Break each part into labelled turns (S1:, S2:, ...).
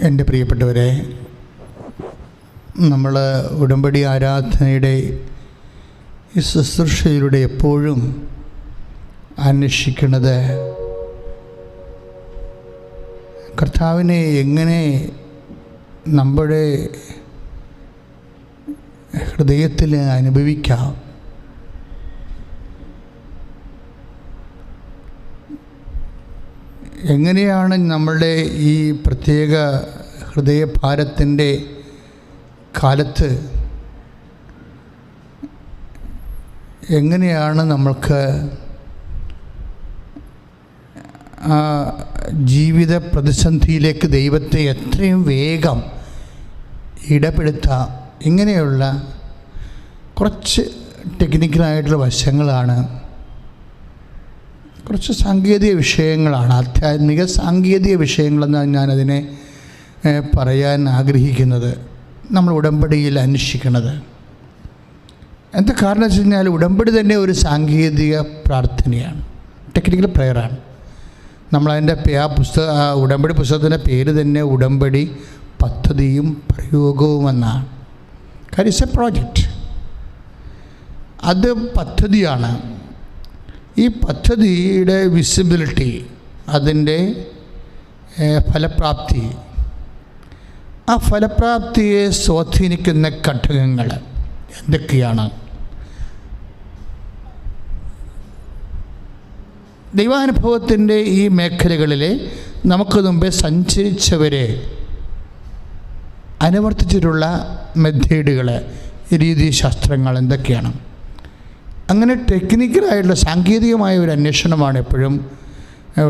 S1: എൻ്റെ പ്രിയപ്പെട്ടവരെ, നമ്മൾ ഉടമ്പടി ആരാധനയുടെ ഈ ശുശ്രൂഷയിലൂടെ എപ്പോഴും അന്വേഷിക്കുന്നത് കർത്താവിനെ എങ്ങനെ നമ്മുടെ ഹൃദയത്തിൽ അനുഭവിക്കാം. എങ്ങനെയാണ് നമ്മളുടെ ഈ പ്രത്യേക ഹൃദയഭാരത്തിൻ്റെ കാലത്ത് എങ്ങനെയാണ് നമ്മൾക്ക് ആ ജീവിത പ്രതിസന്ധിയിലേക്ക് ദൈവത്തെ എത്രയും വേഗം ഇടപെടുത്താം. ഇങ്ങനെയുള്ള കുറച്ച് ടെക്നിക്കലായിട്ടുള്ള വശങ്ങളാണ്, കുറച്ച് സാങ്കേതിക വിഷയങ്ങളാണ്, ആധ്യാത്മിക സാങ്കേതിക വിഷയങ്ങളെന്നാണ് ഞാനതിനെ പറയാൻ ആഗ്രഹിക്കുന്നത്. നമ്മൾ ഉടമ്പടിയിൽ അന്വേഷിക്കുന്നത് എന്താ കാരണം വെച്ച് കഴിഞ്ഞാൽ, ഉടമ്പടി തന്നെ ഒരു സാങ്കേതിക പ്രാർത്ഥനയാണ്, ടെക്നിക്കൽ പ്രെയറാണ്. നമ്മളതിൻ്റെ ഉടമ്പടി പുസ്തകത്തിൻ്റെ പേര് തന്നെ ഉടമ്പടി പദ്ധതിയും പ്രയോഗവുമെന്നാണ്. കാര്യം ഇറ്റ്സ് എ പ്രോജക്റ്റ്, അത് പദ്ധതിയാണ്. ഈ പദ്ധതിയുടെ വിസിബിലിറ്റി, അതിൻ്റെ ഫലപ്രാപ്തി, ആ ഫലപ്രാപ്തിയെ സ്വാധീനിക്കുന്ന ഘടകങ്ങൾ എന്തൊക്കെയാണ്? ദൈവാനുഭവത്തിൻ്റെ ഈ മേഖലകളിൽ നമുക്ക് മുമ്പേ സഞ്ചരിച്ചവരെ അനുവർത്തിച്ചിട്ടുള്ള മെത്തേഡുകൾ, രീതിശാസ്ത്രങ്ങൾ എന്തൊക്കെയാണ്? അങ്ങനെ ടെക്നിക്കലായിട്ടുള്ള സാങ്കേതികമായ ഒരു അന്വേഷണമാണ് എപ്പോഴും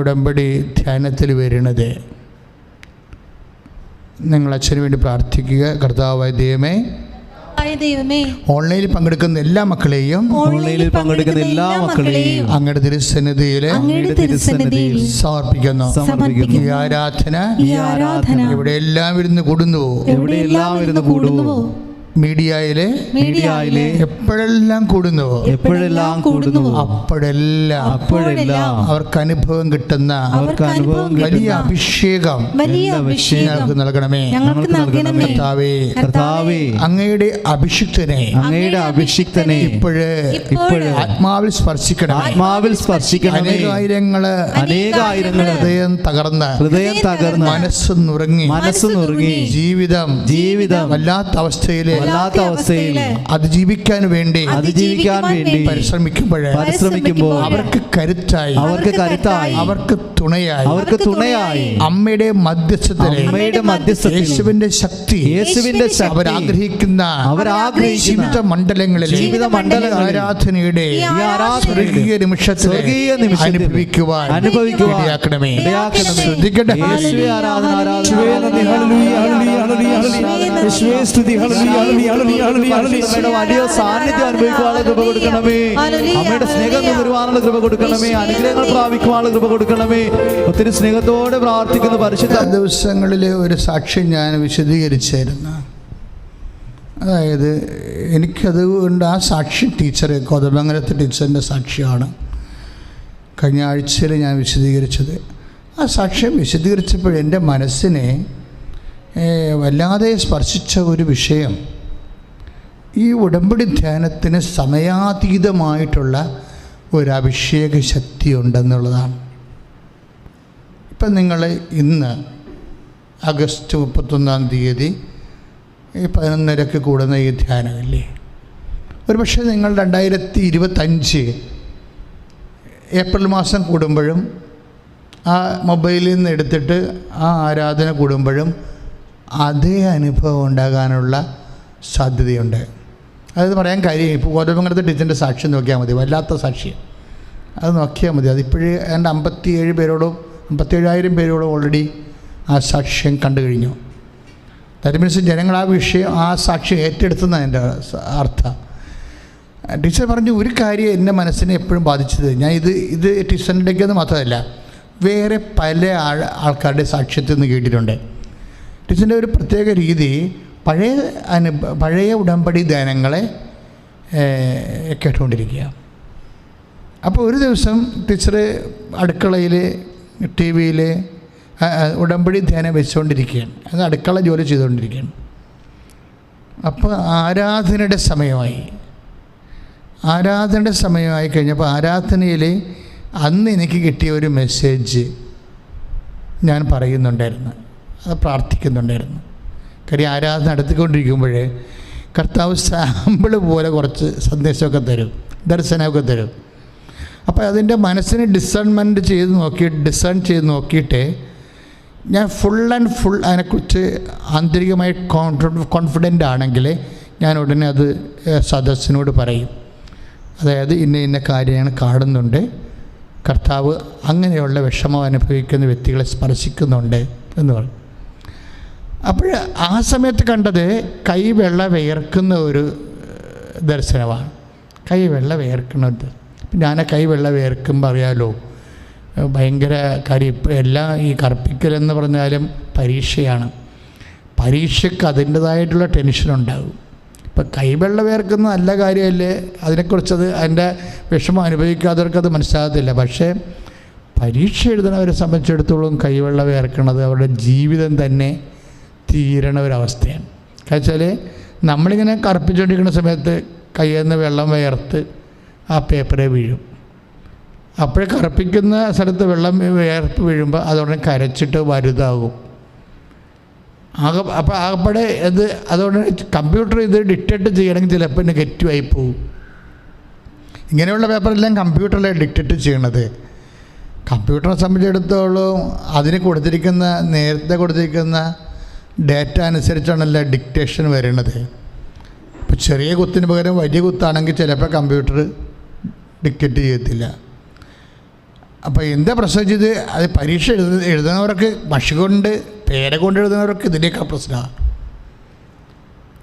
S1: ഉടമ്പടി ധ്യാനത്തിൽ വരുന്നത്. നിങ്ങൾ അച്ഛന് വേണ്ടി പ്രാർത്ഥിക്കുക. കർത്താവായ ദൈവമേ, ഓൺലൈനിൽ പങ്കെടുക്കുന്ന എല്ലാ മക്കളെയും അങ്ങയുടെ തിരുസന്നിധിയിൽ സമർപ്പിക്കുന്നു. ഈ ആരാധന എവിടെയെല്ലാം ഇരുന്ന് കൂടുന്നുവോ, മീഡിയയിലെ എപ്പോഴെല്ലാം കൂടുന്നുവോ അപ്പോഴെല്ലാം അവർക്ക് അനുഭവം കിട്ടുന്ന വലിയ അഭിഷേകം ഞങ്ങൾക്ക് നൽകണമേ. കർത്താവേ, അങ്ങയുടെ അഭിഷിക്തനെ ഇപ്പോഴ് ആത്മാവിൽ സ്പർശിക്കണം. അനേകായിരങ്ങള് ഹൃദയം തകർന്ന് മനസ്സ് നുറുങ്ങി ജീവിതം വല്ലാത്ത അവസ്ഥയില് അതിജീവിക്കാൻ വേണ്ടി പരിശ്രമിക്കുമ്പോൾ അവർക്ക് കരുത്തായി അവർക്ക് തുണയായി അമ്മയുടെ മധ്യസ്ഥതയിൽ യേശുവിന്റെ ശക്തി അവരാഗ്രഹിക്കുന്ന ജീവിത മണ്ഡലങ്ങളിൽ ആരാധനയുടെ സ്വർഗീയ നിമിഷത്തിൽ അനുഭവിക്കുവാൻ ഇടയാക്കണമേ. ശ്രദ്ധിക്കട്ടെ.
S2: വലിയ സാന്നിധ്യം അനുഭവിക്കുവാനുള്ള കൃപ കൊടുക്കണമേ. അമ്മയുടെ സ്നേഹം വരുവാനുള്ള കൃപ കൊടുക്കണമേ. അനുഗ്രഹങ്ങൾ പ്രാപിക്കുവാനുള്ള കൃപ കൊടുക്കണമേ. ഒത്തിരി സ്നേഹത്തോടെ പ്രാർത്ഥിക്കുന്ന പരിശുദ്ധ
S1: ദിവസങ്ങളിലെ ഒരു സാക്ഷ്യം ഞാൻ വിശദീകരിച്ചായിരുന്നു. അതായത് എനിക്കതുകൊണ്ട് ആ സാക്ഷി ടീച്ചർ, കോതമംഗലത്തെ ടീച്ചറിൻ്റെ സാക്ഷിയാണ് കഴിഞ്ഞ ആഴ്ചയിൽ ഞാൻ വിശദീകരിച്ചത്. ആ സാക്ഷ്യം വിശദീകരിച്ചപ്പോൾ എൻ്റെ മനസ്സിനെ വല്ലാതെ സ്പർശിച്ച ഒരു വിഷയം, ഈ ഉടമ്പടി ധ്യാനത്തിന് സമയാതീതമായിട്ടുള്ള ഒരു അഭിഷേക ശക്തി ഉണ്ടെന്നുള്ളതാണ്. ഇപ്പം നിങ്ങൾ ഇന്ന് ആഗസ്റ്റ് 31 11:30 കൂടുന്ന ഈ ധ്യാനമില്ലേ, ഒരു പക്ഷേ നിങ്ങൾ 2025 ഏപ്രിൽ മാസം കൂടുമ്പോഴും ആ മൊബൈലിൽ നിന്ന് എടുത്തിട്ട് ആ ആരാധന കൂടുമ്പോഴും അതേ അനുഭവം ഉണ്ടാകാനുള്ള സാധ്യതയുണ്ട്. അതെന്ന് പറയാൻ കാര്യം, ഇപ്പോൾ കോതമംഗലത്തെ ടീച്ചറിൻ്റെ സാക്ഷ്യം നോക്കിയാൽ മതി, വല്ലാത്ത സാക്ഷ്യം. അത് നോക്കിയാൽ മതി. അതിപ്പോഴേ ഏതാണ്ട് 57,000 പേരോളം ഓൾറെഡി ആ സാക്ഷ്യം കണ്ടു കഴിഞ്ഞു. ദാറ്റ് മീൻസ് ജനങ്ങൾ ആ സാക്ഷ്യം ഏറ്റെടുത്തുന്നതാണ് എൻ്റെ അർത്ഥം. ടീച്ചർ പറഞ്ഞു ഒരു കാര്യം എൻ്റെ മനസ്സിനെ എപ്പോഴും ബാധിച്ചത്, ഞാൻ ഇത് ടീച്ചറിൻ്റെക്കെന്ന് മാത്രമല്ല വേറെ പല ആൾക്കാരുടെ സാക്ഷ്യത്തിൽ നിന്ന് കേട്ടിട്ടുണ്ട്. ടീച്ചറിൻ്റെ ഒരു പ്രത്യേക രീതി പഴയ ഉടമ്പടി ധ്യാനങ്ങളെ കേട്ടുകൊണ്ടിരിക്കുക. അപ്പോൾ ഒരു ദിവസം ടീച്ചർ അടുക്കളയിൽ ടി വിയിൽ ഉടമ്പടി ധ്യാനം വെച്ചുകൊണ്ടിരിക്കുകയാണ്. അത് അടുക്കള ജോലി ചെയ്തുകൊണ്ടിരിക്കുകയാണ്. അപ്പോൾ ആരാധനയുടെ സമയമായി കഴിഞ്ഞപ്പോൾ ആരാധനയിൽ അന്ന് എനിക്ക് കിട്ടിയ ഒരു മെസ്സേജ് ഞാൻ പറയുന്നുണ്ടായിരുന്നു, അത് പ്രാർത്ഥിക്കുന്നുണ്ടായിരുന്നു. കാര്യം ആരാധന നടത്തിക്കൊണ്ടിരിക്കുമ്പോൾ കർത്താവ് സാമ്പിൾ പോലെ കുറച്ച് സന്ദേശമൊക്കെ തരും, ദർശനമൊക്കെ തരും. അപ്പോൾ അതിൻ്റെ മനസ്സിന് ഡിസേൺ ചെയ്ത് നോക്കിയിട്ട് ഞാൻ ഫുൾ അതിനെക്കുറിച്ച് ആന്തരികമായി കോൺഫിഡൻ്റ് ആണെങ്കിൽ ഞാൻ ഉടനെ അത് സദസ്സിനോട് പറയും. അതായത് ഇന്ന കാര്യങ്ങൾ കാണുന്നുണ്ട്, കർത്താവ് അങ്ങനെയുള്ള വിഷമം അനുഭവിക്കുന്ന വ്യക്തികളെ സ്പർശിക്കുന്നുണ്ട് എന്ന് പറയും. അപ്പോൾ ആ സമയത്ത് കണ്ടത് കൈവെള്ള വിയർക്കുന്ന ഒരു ദർശനമാണ്. കൈവെള്ള വിയർക്കുന്നത്, ഞാൻ കൈവെള്ള വിയർക്കുമ്പോൾ അറിയാമല്ലോ, ഭയങ്കര കാര്യം. ഇപ്പോൾ എല്ലാം ഈ കർപ്പിക്കലെന്ന് പറഞ്ഞാലും പരീക്ഷയ്ക്ക് അതിൻ്റേതായിട്ടുള്ള ടെൻഷനുണ്ടാകും. ഇപ്പം കൈവെള്ള വിയർക്കുന്ന നല്ല കാര്യമല്ലേ, അതിനെക്കുറിച്ചത് അതിൻ്റെ വിഷമം അനുഭവിക്കാത്തവർക്കത് മനസ്സിലാകത്തില്ല. പക്ഷേ പരീക്ഷ എഴുതുന്നവരെ സംബന്ധിച്ചിടത്തോളം കൈവെള്ള വിയർക്കുന്നത് അവരുടെ ജീവിതം തന്നെ തീരണ ഒരവസ്ഥയാണ്. വെച്ചാൽ നമ്മളിങ്ങനെ കറുപ്പിച്ചുകൊണ്ടിരിക്കുന്ന സമയത്ത് കയ്യിൽ നിന്ന് വെള്ളം വിയർത്ത് ആ പേപ്പറെ വീഴും. അപ്പോൾ കറുപ്പിക്കുന്ന സ്ഥലത്ത് വെള്ളം വിയർത്ത് വീഴുമ്പോൾ അതോടെ കരച്ചിട്ട് വലുതാകും. അപ്പോൾ ആകപ്പാടെ അതുകൊണ്ട് കമ്പ്യൂട്ടർ ഇത് ഡിക്റ്റേറ്റ് ചെയ്യണമെങ്കിൽ ചിലപ്പോൾ നെഗറ്റീവായി പോകും. ഇങ്ങനെയുള്ള പേപ്പറെല്ലാം കമ്പ്യൂട്ടറിലാണ് ഡിക്റ്റേറ്റ് ചെയ്യണത്. കമ്പ്യൂട്ടറിനെ സംബന്ധിച്ചിടത്തോളം അതിന് നേരത്തെ കൊടുത്തിരിക്കുന്ന ഡേറ്റ അനുസരിച്ചാണല്ലോ ഡിക്റ്റേഷൻ വരുന്നത്. ഇപ്പോൾ ചെറിയ കുത്തിന് പകരം വലിയ കുത്താണെങ്കിൽ ചിലപ്പോൾ കമ്പ്യൂട്ടർ ഡിക്റ്റേറ്റ് ചെയ്യത്തില്ല. അപ്പോൾ എന്താ പ്രശ്നം ചെയ്ത് അത് പരീക്ഷ എഴുതുന്നവർക്ക് മഷി കൊണ്ട് പേര കൊണ്ട് എഴുതുന്നവർക്ക് ഇതിൻ്റെയൊക്കെ പ്രശ്നമാണ്.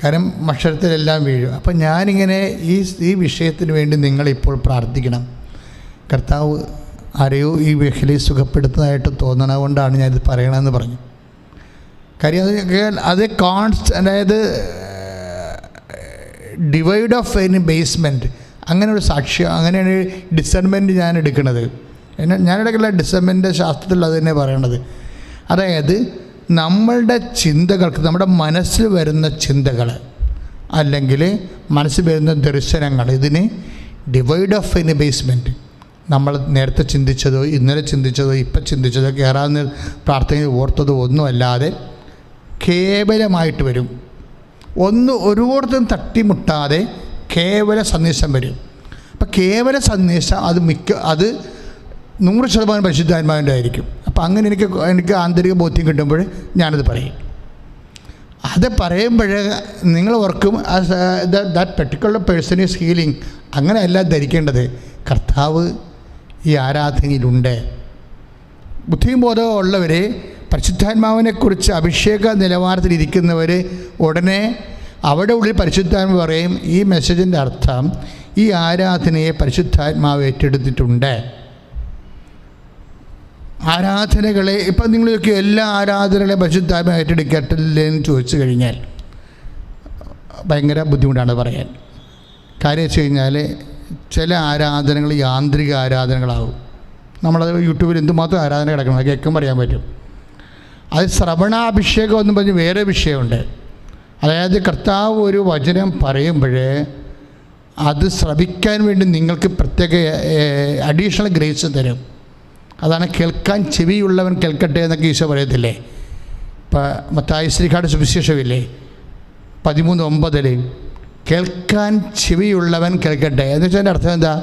S1: കാരണം അക്ഷരത്തിലെല്ലാം വീഴും. അപ്പം ഞാനിങ്ങനെ ഈ വിഷയത്തിന് വേണ്ടി നിങ്ങളിപ്പോൾ പ്രാർത്ഥിക്കണം. കർത്താവ് ആരെയോ ഈ മേഖലയിൽ സുഖപ്പെടുത്തുന്നതായിട്ട് തോന്നണ കൊണ്ടാണ് ഞാനിത് പറയണമെന്ന് പറഞ്ഞു. കാര്യം അത് അതായത് ഡിവൈഡ് ഓഫ് എനി ബേസ്മെൻറ്റ്, അങ്ങനെ ഒരു സാക്ഷ്യം, അങ്ങനെയാണ് ഡിസേൺമെൻറ്റ് ഞാൻ എടുക്കുന്നത്. ഞാനെടുക്കുന്ന ഡിസേൺമെൻറ്റ് ശാസ്ത്രത്തിൽ അത് തന്നെ പറയണത്. അതായത് നമ്മളുടെ ചിന്തകൾക്ക്, നമ്മുടെ മനസ്സിൽ വരുന്ന ചിന്തകൾ അല്ലെങ്കിൽ മനസ്സിൽ വരുന്ന ദർശനങ്ങൾ, ഇതിന് ഡിവൈഡ് ഓഫ് എനി ബേസ്മെൻറ്റ്, നമ്മൾ നേരത്തെ ചിന്തിച്ചതോ ഇന്നലെ ചിന്തിച്ചതോ ഇപ്പം ചിന്തിച്ചതോ കയറാവുന്ന പ്രാർത്ഥനയിൽ ഓർത്തതോ ഒന്നുമല്ലാതെ കേവലമായിട്ട് വരും. ഒരുപാടത്തും തട്ടിമുട്ടാതെ കേവല സന്ദേശം വരും. അപ്പം കേവല സന്ദേശം അത് 100% പരിശുദ്ധാത്മാവിൻ്റെ ആയിരിക്കും. അപ്പം അങ്ങനെ എനിക്ക് ആന്തരിക ബോധ്യം കിട്ടുമ്പോൾ ഞാനത് പറയും. അത് പറയുമ്പോൾ നിങ്ങൾ ഓർക്കും that particular person is healing. അങ്ങനെയല്ല ധരിക്കേണ്ടത്. കർത്താവ് ഈ ആരാധനയിലുണ്ട്. ബുദ്ധിയും ബോധവും ഉള്ളവർ, പരിശുദ്ധാത്മാവിനെക്കുറിച്ച് അഭിഷേക നിലവാരത്തിലിരിക്കുന്നവർ ഉടനെ അവിടെ ഉള്ളിൽ പരിശുദ്ധാത്മ പറയും, ഈ മെസ്സേജിൻ്റെ അർത്ഥം ഈ ആരാധനയെ പരിശുദ്ധാത്മാവ് ഏറ്റെടുത്തിട്ടുണ്ട്. ആരാധനകളെ ഇപ്പം നിങ്ങളൊക്കെ എല്ലാ ആരാധനകളെയും പരിശുദ്ധാത്മാവ് ഏറ്റെടുക്കട്ടില്ലെന്ന് ചോദിച്ചു കഴിഞ്ഞാൽ ഭയങ്കര ബുദ്ധിമുട്ടാണ് പറയാൻ. കാര്യം വെച്ച് കഴിഞ്ഞാൽ ചില ആരാധനകൾ യാന്ത്രിക ആരാധനകളാവും. നമ്മളത് യൂട്യൂബിൽ എന്തുമാത്രം ആരാധന കിടക്കണം, അത് കേൾക്കുമ്പോൾ അറിയാൻ പറ്റും. അത് ശ്രവണാഭിഷേകം എന്ന് പറഞ്ഞ് വേറെ വിഷയമുണ്ട്. അതായത് കർത്താവ് ഒരു വചനം പറയുമ്പോൾ അത് ശ്രവിക്കാൻ വേണ്ടി നിങ്ങൾക്ക് പ്രത്യേക അഡീഷണൽ ഗ്രേസ് തരും. അതാണ് കേൾക്കാൻ ചെവിയുള്ളവൻ കേൾക്കട്ടെ എന്നൊക്കെ ഈശോ പറയത്തില്ലേ. ഇപ്പം മത്തായി ശ്രീകാട് സുവിശേഷമില്ലേ 13:9 കേൾക്കാൻ ചെവിയുള്ളവൻ കേൾക്കട്ടെ എന്ന് വെച്ചാൽ അതിൻ്റെ അർത്ഥം എന്താ?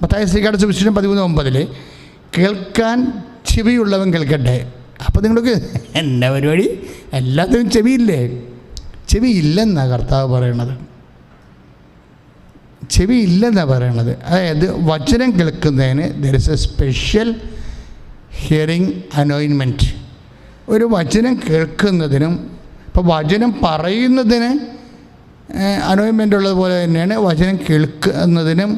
S1: മത്തായി ശ്രീകാട് സുവിശേഷം 13:9 കേൾക്കാൻ ചെവിയുള്ളവൻ കേൾക്കട്ടെ. അപ്പോൾ നിങ്ങൾക്ക് എന്നാ പരിപാടി? എല്ലാത്തിനും ചെവിയില്ലേ? ചെവിയില്ലെന്നാണ് കർത്താവ് പറയണത്. ചെവിയില്ലെന്നാണ് പറയണത്. അതായത് വചനം കേൾക്കുന്നതിന് there is a special hearing anointment. ഒരു വചനം കേൾക്കുന്നതിനും ഇപ്പോൾ വചനം പറയുന്നതിന് അനോയിൻമെൻ്റ് ഉള്ളതുപോലെ തന്നെയാണ് വചനം കേൾക്കുന്നതിനും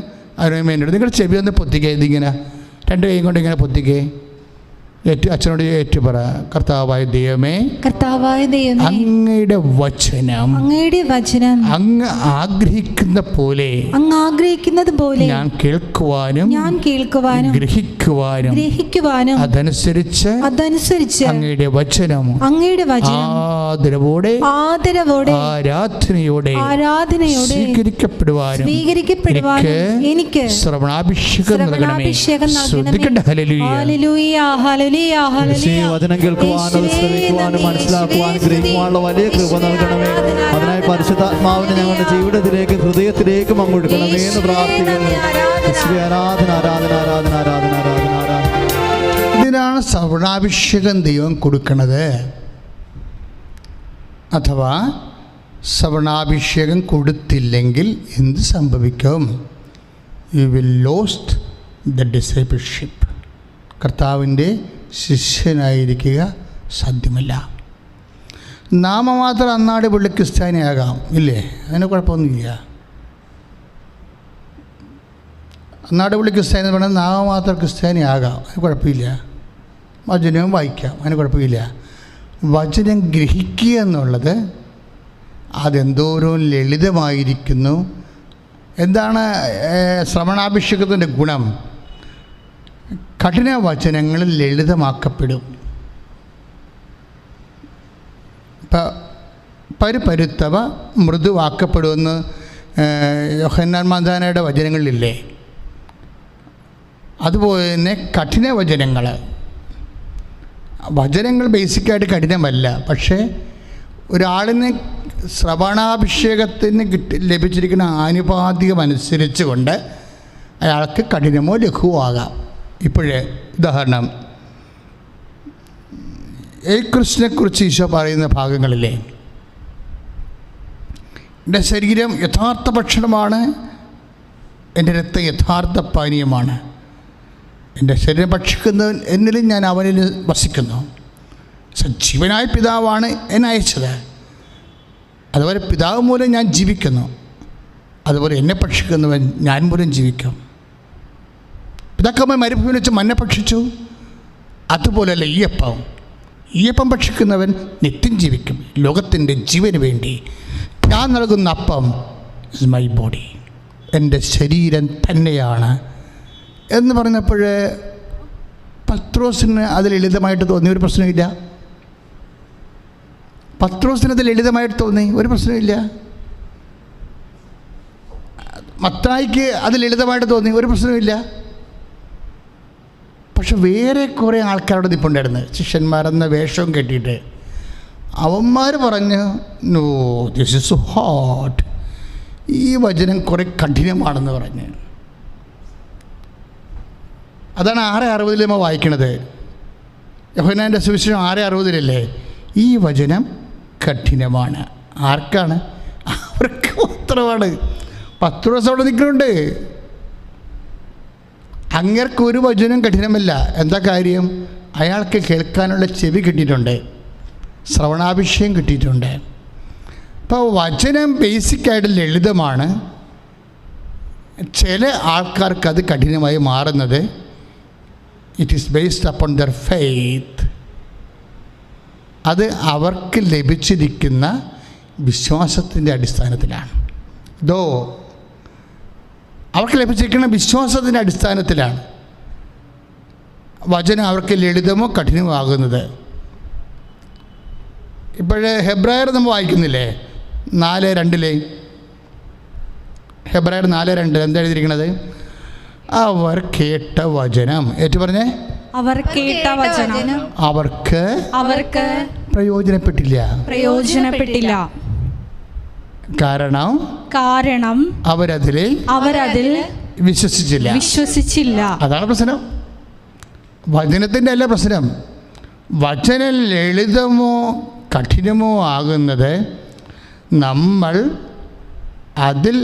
S1: അനോയിൻമെൻ്റ് ഉണ്ട്. നിങ്ങളുടെ ചെവി ഒന്ന് പൊത്തിക്കേ, ഇതിങ്ങനെ 2 കൈ കൊണ്ട് ഇങ്ങനെ പൊത്തിക്കേ. അച്ഛനോട് ഏറ്റുപറ. കർത്താവായ ദൈവമേ, അങ്ങയുടെ വചനം അങ്ങ് ആഗ്രഹിക്കുന്നത് പോലെ ഞാൻ കേൾക്കുവാനും ഗ്രഹിക്കുവാനും അതനുസരിച്ച് അങ്ങയുടെ വചനം ആദരവോടെ ആരാധനയോടെ സ്വീകരിക്കപ്പെടുവാനും എനിക്ക് ശ്രവണാഭിഷേകം നൽകണമേ. ശ്രദ്ധിക്കട്ടെ. ഹല്ലേലൂയ.
S2: വചനം കേൾക്കുവാനും ശ്രമിക്കുവാനും മനസ്സിലാക്കുവാനും ഗ്രഹിക്കുവാനുള്ള വലിയ കൃപ നൽകണമേ. അതിനായി പരിശുദ്ധാത്മാവിനെ ഞങ്ങളുടെ ജീവിതത്തിലേക്ക് ഹൃദയത്തിലേക്കും അങ്ങൊടുക്കണമേ എന്ന് പ്രാർത്ഥിക്കുന്നു. ആരാധന ആരാധന ആരാധന ആരാധന ആരാധന ആരാധന.
S1: ഇതിനാണ് ശ്രവണാഭിഷേകം ദൈവം കൊടുക്കുന്നത്. അഥവാ ശ്രവണാഭിഷേകം കൊടുത്തില്ലെങ്കിൽ എന്ത് സംഭവിക്കും? You will lost the discipleship. കർത്താവിൻ്റെ ശിഷ്യനായിരിക്കുക സാധ്യമല്ല. നാമമാത്രം അന്നാട് പുള്ളി ക്രിസ്ത്യാനിയാകാം, ഇല്ലേ? അതിന് കുഴപ്പമൊന്നുമില്ല. അന്നാട് പുള്ളി ക്രിസ്ത്യാനി എന്ന് പറഞ്ഞാൽ നാമമാത്രം ക്രിസ്ത്യാനിയാകാം, അതിന് കുഴപ്പമില്ല. വചനവും വായിക്കാം, അതിന് കുഴപ്പമില്ല. വചനം ഗ്രഹിക്കുക എന്നുള്ളത് അതെന്തോരം ലളിതമായിരിക്കുന്നു. എന്താണ് ശ്രവണാഭിഷേകത്തിൻ്റെ ഗുണം? കഠിന വചനങ്ങൾ ലളിതമാക്കപ്പെടും. പരുത്തവ മൃദുവാക്കപ്പെടുമെന്ന് യോഹന്നാൻ മാതാനയുടെ വചനങ്ങളിലില്ലേ? അതുപോലെ തന്നെ കഠിന വചനങ്ങൾ ബേസിക്കായിട്ട് കഠിനമല്ല. പക്ഷേ ഒരാളിന് ശ്രവണാഭിഷേകത്തിന് ലഭിച്ചിരിക്കുന്ന ആനുപാതികമനുസരിച്ച് കൊണ്ട് അയാൾക്ക് കഠിനമോ ലഘുവോ ആകാം. ഇപ്പോഴേ ഉദാഹരണം, യേശുക്രിസ്തുവിനെക്കുറിച്ച് ഈശോ പറയുന്ന ഭാഗങ്ങളിലെ എൻ്റെ ശരീരം യഥാർത്ഥ ഭക്ഷണമാണ്, എൻ്റെ രക്തം യഥാർത്ഥ പാനീയമാണ്. എൻ്റെ ശരീരം ഭക്ഷിക്കുന്നവൻ എന്നിലും ഞാൻ അവനിൽ വസിക്കുന്നു. സജീവനായ പിതാവാണ് എന്നെ അയച്ചത്. അതുപോലെ പിതാവ് മൂലം ഞാൻ ജീവിക്കുന്നു. അതുപോലെ എന്നെ ഭക്ഷിക്കുന്നവൻ ഞാൻ മൂലം ജീവിക്കും. പിതാക്കന്മാർ മരുഭൂമിയിൽ വെച്ച് മന്ന ഭക്ഷിച്ചു. അതുപോലെയല്ല ഈ അപ്പം ഭക്ഷിക്കുന്നവൻ നിത്യം ജീവിക്കും. ലോകത്തിൻ്റെ ജീവന് വേണ്ടി ഞാൻ നൽകുന്ന അപ്പം ഇസ് മൈ ബോഡി, എൻ്റെ ശരീരം തന്നെയാണ് എന്ന് പറഞ്ഞപ്പോൾ പത്രോസിന് അത് ലളിതമായിട്ട് തോന്നി, ഒരു പ്രശ്നമില്ല. പത്രോസിന് അത് ലളിതമായിട്ട് തോന്നി, ഒരു പ്രശ്നമില്ല. മത്തായിക്ക് അത് ലളിതമായിട്ട് തോന്നി, ഒരു പ്രശ്നമില്ല. പക്ഷെ വേറെ കുറേ ആൾക്കാരുടെ നിൽപ്പുണ്ടായിരുന്നു, ശിഷ്യന്മാരെന്ന വേഷവും കെട്ടിയിട്ട്. അവന്മാർ പറഞ്ഞു, നോ ദിസ് ഇസ് ഹോട്ട്, ഈ വചനം കുറേ കഠിനമാണെന്ന് പറഞ്ഞ്. അതാണ് 6:60 നമ്മൾ വായിക്കണത്. യോഹന്നാൻ്റെ സുവിശേഷം 6:60 ഈ വചനം കഠിനമാണ്. ആർക്കാണ്? അവർക്ക് മാത്രമാണ്. പത്രോസ് അവിടെ നിൽക്കുന്നുണ്ട്. അങ്ങേർക്കൊരു വചനം കഠിനമല്ല. എന്താ കാര്യം? അയാൾക്ക് കേൾക്കാനുള്ള ചെവി കിട്ടിയിട്ടുണ്ട്, ശ്രവണാഭിഷേകം കിട്ടിയിട്ടുണ്ട്. അപ്പോൾ വചനം ബേസിക്കായിട്ട് ലളിതമാണ്. ചില ആൾക്കാർക്ക് അത് കഠിനമായി മാറുന്നത് it is based upon there faith. അത് അവർക്ക് ലഭിച്ചിരിക്കുന്ന വിശ്വാസത്തിൻ്റെ അടിസ്ഥാനത്തിലാണ്. അവർക്ക് ലഭിച്ചിരിക്കുന്ന വിശ്വാസത്തിൻ്റെ അടിസ്ഥാനത്തിലാണ് വചനം അവർക്ക് ലളിതമോ കഠിനമോ ആകുന്നത്. ഇപ്പോഴേ ഹെബ്രായർ നമ്മൾ വായിക്കുന്നില്ലേ 4:2 ഹെബ്രായർ 4:2 എന്താ എഴുതിയിരിക്കുന്നത്? അവർ കേട്ട വചനം, ഏറ്റു പറഞ്ഞേ,
S3: അവർ കേട്ട വചനം
S1: അവർക്ക് പ്രയോജനപ്പെട്ടില്ല. കാരണം അവരതിൽ വിശ്വസിച്ചില്ല. അതാണ് പ്രശ്നം. വചനത്തിൻ്റെ അല്ല പ്രശ്നം. വചനം ലളിതമോ കഠിനമോ ആകുന്നത് നമ്മൾ അതിൽ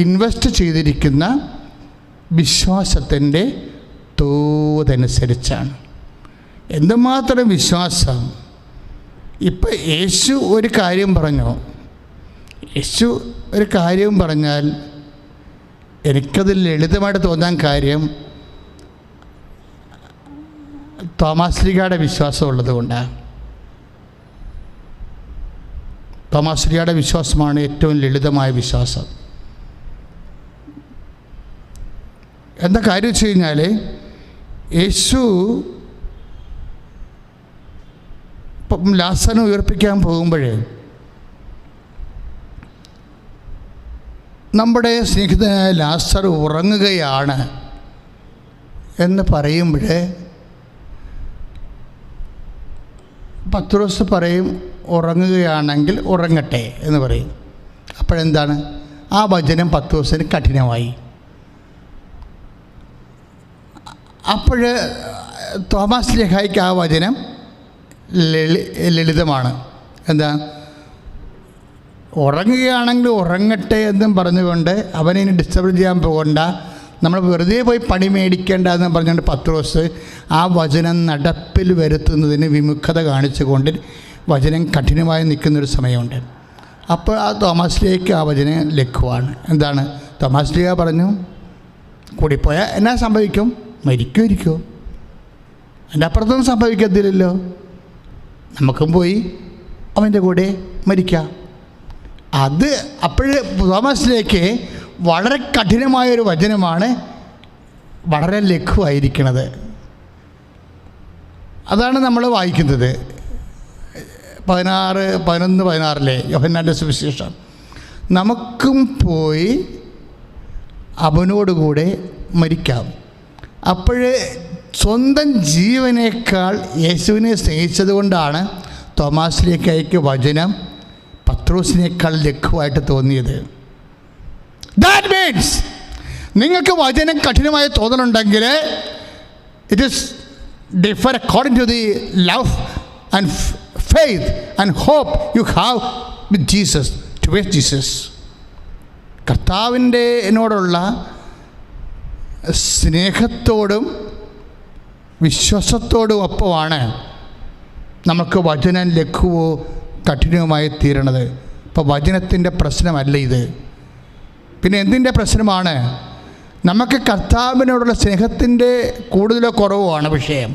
S1: ഇൻവെസ്റ്റ് ചെയ്തിരിക്കുന്ന വിശ്വാസത്തിൻ്റെ തോതനുസരിച്ചാണ്. എന്തുമാത്രം വിശ്വാസം. ഇപ്പം യേശു ഒരു കാര്യം പറഞ്ഞാൽ എനിക്കത് ലളിതമായിട്ട് തോന്നാൻ കാര്യം തോമാശ്ലീഹയുടെ വിശ്വാസം ഉള്ളതുകൊണ്ടാണ്. തോമാശ്ലീഹയുടെ വിശ്വാസമാണ് ഏറ്റവും ലളിതമായ വിശ്വാസം. എന്താ കാര്യം വെച്ച് കഴിഞ്ഞാൽ, യേശു ഇപ്പം ലാസറിനെ ഉയർപ്പിക്കാൻ പോകുമ്പോൾ നമ്മുടെ സ്നേഹിതനായ ലാസർ ഉറങ്ങുകയാണ് എന്ന് പറയുമ്പോൾ പത്രോസ് പറയും, ഉറങ്ങുകയാണെങ്കിൽ ഉറങ്ങട്ടെ എന്ന് പറയും. അപ്പോഴെന്താണ്? ആ വചനം പത്രോസിന് കഠിനമായി. അപ്പോൾ തോമാശ്ലീഹായ്ക്ക് ആ വചനം ലളിതമാണ്. എന്താ? ഉറങ്ങുകയാണെങ്കിൽ ഉറങ്ങട്ടെ എന്നും പറഞ്ഞുകൊണ്ട് അവനെ ഇനി ഡിസ്റ്റർബ് ചെയ്യാൻ പോകണ്ട, നമ്മൾ വെറുതെ പോയി പണി മേടിക്കേണ്ട എന്ന് പറഞ്ഞുകൊണ്ട് പത്രോസ് ആ വചനം നടപ്പിൽ വരുത്തുന്നതിന് വിമുഖത കാണിച്ചുകൊണ്ട് വചനം കഠിനമായി നിൽക്കുന്നൊരു സമയമുണ്ട്. അപ്പോൾ ആ തോമാശ്ലീഹയ്ക്ക് ആ വചനം ലഘുവാണ്. എന്താണ്? തോമാശ്ലീഹ പറഞ്ഞു, കൂടിപ്പോയാൽ എന്നാ സംഭവിക്കും? മരിക്കുമായിരിക്കുമോ? എൻ്റെ അപ്പുറത്തൊന്നും സംഭവിക്കത്തില്ലല്ലോ, നമുക്കും പോയി അവൻ്റെ കൂടെ മരിക്കാം. അത് അപ്പോഴ് തോമാശ്ലീഹയ്ക്ക് വളരെ കഠിനമായൊരു വചനമാണ്, വളരെ ലഘുവായിരിക്കണത്. അതാണ് നമ്മൾ വായിക്കുന്നത് 11:16 യോഹന്നാൻ്റെ സുവിശേഷം. നമുക്കും പോയി അവനോടുകൂടെ മരിക്കാം. അപ്പോൾ സ്വന്തം ജീവനേക്കാൾ യേശുവിനെ സ്നേഹിച്ചത് കൊണ്ടാണ് തോമാശ്ലീഹയ്ക്ക് വചനം പത്രോസിനേക്കാൾ ലഘുവായിട്ട് തോന്നിയത്. ദാറ്റ് മീൻസ് നിങ്ങൾക്ക് വചനം കഠിനമായി തോന്നലുണ്ടെങ്കിൽ it is differ according to the love and faith and hope you have with Jesus, towards Jesus. കർത്താവിൻ്റെ എന്നോടുള്ള സ്നേഹത്തോടും വിശ്വാസത്തോടും ഒപ്പമാണ് നമുക്ക് വചനം ലഘുവോ കഠിനവുമായി തീരണത്. ഇപ്പോൾ വചനത്തിൻ്റെ പ്രശ്നമല്ല ഇത്. പിന്നെ എന്തിൻ്റെ പ്രശ്നമാണ്? നമുക്ക് കർത്താവിനോടുള്ള സ്നേഹത്തിൻ്റെ കൂടുതലോ കുറവുമാണ് വിഷയം.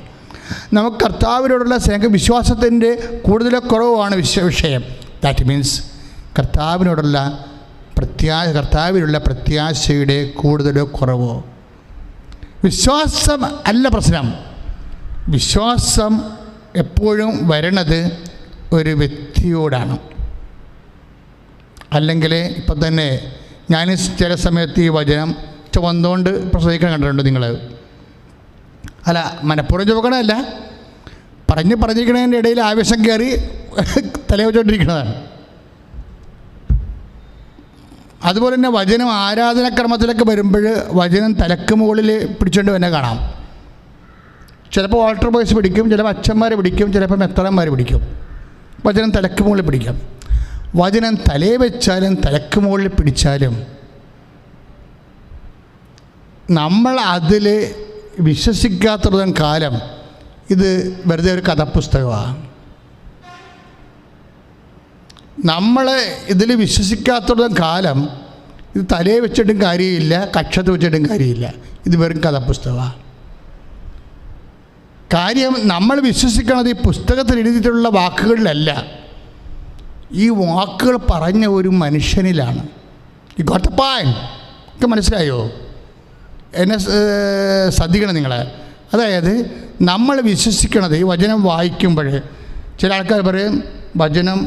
S1: നമുക്ക് കർത്താവിനോടുള്ള വിശ്വാസത്തിൻ്റെ കൂടുതലോ കുറവുമാണ് വിഷയം. ദാറ്റ് മീൻസ് കർത്താവിനുള്ള പ്രത്യാശയുടെ കൂടുതലോ കുറവോ. വിശ്വാസം അല്ല പ്രശ്നം. വിശ്വാസം എപ്പോഴും വരണത് ഒരു വ്യക്തിയോടാണ്. അല്ലെങ്കിൽ ഇപ്പം തന്നെ ഞാൻ ചില സമയത്ത് ഈ വചനം ചുവന്നുകൊണ്ട് പ്രസംഗിക്കാൻ കണ്ടിട്ടുണ്ട് നിങ്ങൾ. അല്ല, മനഃപൂർവ്വം ചുവക്കണമല്ല, പറഞ്ഞിരിക്കണതിൻ്റെ ഇടയിൽ ആവേശം കയറി തലവെച്ചുകൊണ്ടിരിക്കുന്നതാണ്. അതുപോലെ തന്നെ വചനം ആരാധനാക്രമത്തിലൊക്കെ വരുമ്പോൾ വചനം തലക്ക് മുകളിൽ പിടിച്ചുകൊണ്ട് തന്നെ കാണാം. ചിലപ്പോൾ ഓൾട്ടർ ബോയ്സ് പിടിക്കും, ചിലപ്പോൾ അച്ഛന്മാർ പിടിക്കും, ചിലപ്പോൾ മെത്രാന്മാർ പിടിക്കും. വചനം തലക്ക് മുകളിൽ പിടിക്കാം. വചനം തലയെ വെച്ചാലും തലക്ക് മുകളിൽ പിടിച്ചാലും നമ്മൾ അതിൽ വിശ്വസിക്കാത്തിടത്തോളം കാലം ഇത് വെറുതെ ഒരു കഥാപുസ്തകമാണ്. നമ്മൾ ഇതിൽ വിശ്വസിക്കാത്തിടത്തോളം കാലം ഇത് തലയെ വെച്ചിട്ടും കാര്യമില്ല, കക്ഷത്ത് വെച്ചിട്ടും കാര്യമില്ല. ഇത് വെറും കഥാപുസ്തകമാണ്. കാര്യം നമ്മൾ വിശ്വസിക്കുന്നത് ഈ പുസ്തകത്തിൽ എഴുതിയിട്ടുള്ള വാക്കുകളിലല്ല, ഈ വാക്കുകൾ പറഞ്ഞ ഒരു മനുഷ്യനിലാണ്. ഈ ഗോട്ടപ്പാൻ ഒക്കെ മനസ്സിലായോ? എന്നെ ശ്രദ്ധിക്കണം നിങ്ങൾ. അതായത് നമ്മൾ വിശ്വസിക്കണത് ഈ വചനം വായിക്കുമ്പോൾ ചില ആൾക്കാർ പറയും വചനം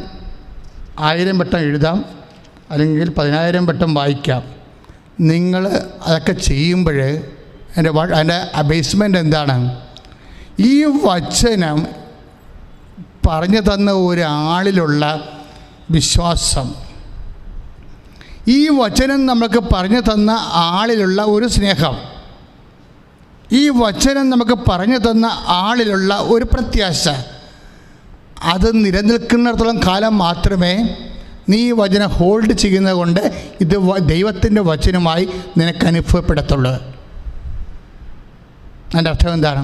S1: 1000 വട്ടം എഴുതാം, അല്ലെങ്കിൽ 10,000 വട്ടം വായിക്കാം. നിങ്ങൾ അതൊക്കെ ചെയ്യുമ്പോൾ അതിൻ്റെ ബേസ്മെൻ്റ് എന്താണ്? ഈ വചനം പറഞ്ഞു തന്ന ഒരാളിലുള്ള വിശ്വാസം, ഈ വചനം നമുക്ക് പറഞ്ഞു തന്ന ആളിലുള്ള ഒരു സ്നേഹം, ഈ വചനം നമുക്ക് പറഞ്ഞു തന്ന ആളിലുള്ള ഒരു പ്രത്യാശ, അത് നിലനിൽക്കുന്നിടത്തോളം കാലം മാത്രമേ നീ ഈ വചനം ഹോൾഡ് ചെയ്യുന്നത് കൊണ്ട് ഇത് ദൈവത്തിൻ്റെ വചനമായി നിനക്ക് അനുഭവപ്പെടത്തുള്ളൂ. അതിൻ്റെ അർത്ഥം എന്താണ്?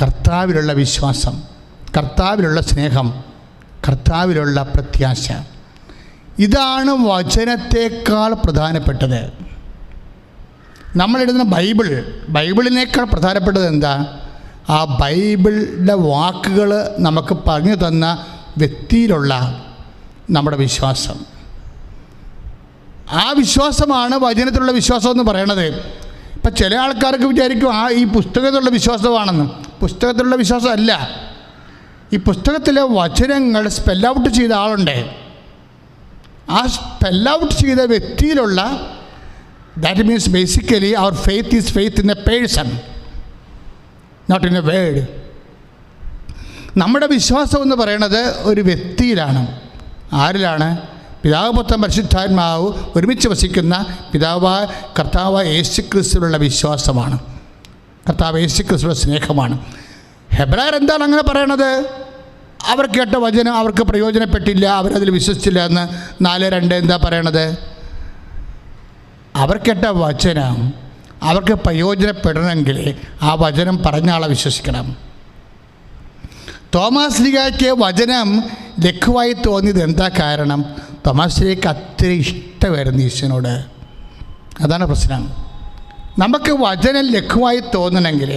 S1: കർത്താവിലുള്ള വിശ്വാസം, കർത്താവിലുള്ള സ്നേഹം, കർത്താവിലുള്ള പ്രത്യാശ, ഇതാണ് വചനത്തേക്കാൾ പ്രധാനപ്പെട്ടത്. നമ്മളെഴുതുന്ന ബൈബിളിനേക്കാൾ പ്രധാനപ്പെട്ടത് എന്താ? ആ ആ ബൈബിളിൻ്റെ വാക്കുകൾ നമുക്ക് പറഞ്ഞു തന്ന വ്യക്തിയിലുള്ള നമ്മുടെ വിശ്വാസം. ആ വിശ്വാസമാണ് വചനത്തിലുള്ള വിശ്വാസം എന്ന് പറയണത്. ഇപ്പം ചില ആൾക്കാർക്ക് വിചാരിക്കും ഈ പുസ്തകത്തിലുള്ള വിശ്വാസമാണെന്ന്. പുസ്തകത്തിലുള്ള വിശ്വാസമല്ല. ഈ പുസ്തകത്തിലെ വചനങ്ങൾ സ്പെൽ ഔട്ട് ചെയ്ത ആളുണ്ട്. ആ സ്പെൽ ഔട്ട് ചെയ്ത വ്യക്തിയിലുള്ള, ദാറ്റ് മീൻസ് ബേസിക്കലി അവർ faith is faith in a person, not in a word. നമ്മുടെ വിശ്വാസം എന്ന് പറയുന്നത് ഒരു വ്യക്തിയിലാണ്. ആരിലാണ്? പിതാവ്, പുത്രൻ, പരിശുദ്ധാത്മാവ് ഒരുമിച്ച് വസിക്കുന്ന പിതാവായ കർത്താവായ യേശുക്രിസ്തുവിലുള്ള വിശ്വാസമാണ്. കർത്താവ് യേശുക്രിസ്തുവിന്റെ സ്നേഹമാണ്. ഹെബ്രായർ എന്താണ് അങ്ങനെ പറയണത്? അവർ കേട്ട വചനം അവർക്ക് പ്രയോജനപ്പെട്ടില്ല, അവരതിൽ വിശ്വസിച്ചില്ല എന്ന് 4:2 എന്താ പറയണത്? അവർ കേട്ട വചനം അവർക്ക് പ്രയോജനപ്പെടണമെങ്കിൽ ആ വചനം പറഞ്ഞ ആളെ വിശ്വസിക്കണം. തോമാസ് ലീഗയ്ക്ക് വചനം ലഘുവായി തോന്നിയത് എന്താ കാരണം? തോമാസ് ലീഗയ്ക്ക് അത്ര ഇഷ്ടമായിരുന്നു ഈശോനോട്. അതാണ് പ്രശ്നം. നമുക്ക് വചനം ലഘുവായി തോന്നണമെങ്കിൽ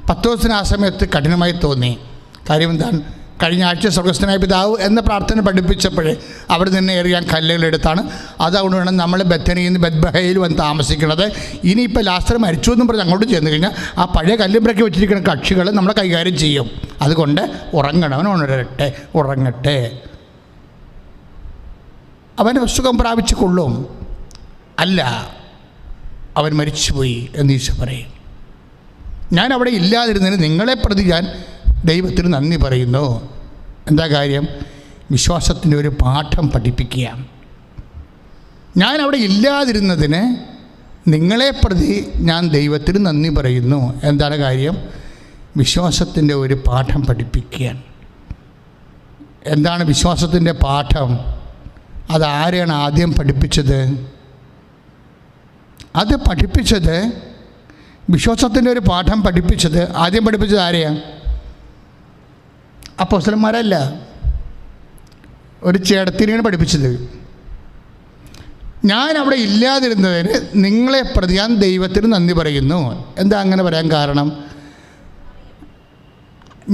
S1: പത്രോസിന് ആ സമയത്ത് കഠിനമായി തോന്നി. കാര്യം എന്താണ്? കഴിഞ്ഞ ആഴ്ച സ്വർഗ്ഗസ്ഥനായ പിതാവ് എന്ന പ്രാർത്ഥന പഠിപ്പിച്ചപ്പോൾ അവിടെ നിന്ന് എറിയാൻ കല്ലുകളെടുത്താണ്. അതുകൊണ്ട് വേണം നമ്മൾ ബethനിയിൽ നിന്ന് ബെത്ലഹേമിൽ വന്ന് താമസിക്കുന്നത്. ഇനിയിപ്പോൾ ലാസർ മരിച്ചു എന്നും പറഞ്ഞ് അങ്ങോട്ട് ചെന്ന് കഴിഞ്ഞാൽ ആ പഴയ കല്ലുമ്പറയ്ക്ക് വെച്ചിരിക്കുന്ന കക്ഷികൾ നമ്മളെ കൈകാര്യം ചെയ്യും. അതുകൊണ്ട് ഉറങ്ങണം, ഉറങ്ങട്ടെ, അവൻ സുഖം പ്രാപിച്ചു കൊള്ളും. അല്ല, അവൻ മരിച്ചുപോയി എന്ന് ഈശോ പറയും. ഞാൻ അവിടെ ഇല്ലാതിരുന്നതിന് നിങ്ങളെ പ്രതി ഞാൻ ദൈവത്തിന് നന്ദി പറയുന്നു. എന്താ കാര്യം? വിശ്വാസത്തിൻ്റെ ഒരു പാഠം പഠിപ്പിക്കുക. ഞാൻ അവിടെ ഇല്ലാതിരുന്നതിന് നിങ്ങളെ പ്രതി ഞാൻ ദൈവത്തിന് നന്ദി പറയുന്നു. എന്താണ് കാര്യം? വിശ്വാസത്തിൻ്റെ ഒരു പാഠം പഠിപ്പിക്കുക. എന്താണ് വിശ്വാസത്തിൻ്റെ പാഠം? അതാരെയാണ് ആദ്യം പഠിപ്പിച്ചത്? അത് പഠിപ്പിച്ചത്, വിശ്വാസത്തിൻ്റെ ഒരു പാഠം പഠിപ്പിച്ചത്, ആദ്യം പഠിപ്പിച്ചത് ആരെയാണ്? അപ്പോസ്തലന്മാരല്ല, ഒരു ചേട്ടത്തിനെയാണ് പഠിപ്പിച്ചത്. ഞാൻ അവിടെ ഇല്ലാതിരുന്നതിന് നിങ്ങളെ പ്രതി ഞാൻ ദൈവത്തിന് നന്ദി പറയുന്നു. എന്താ അങ്ങനെ പറയാൻ കാരണം?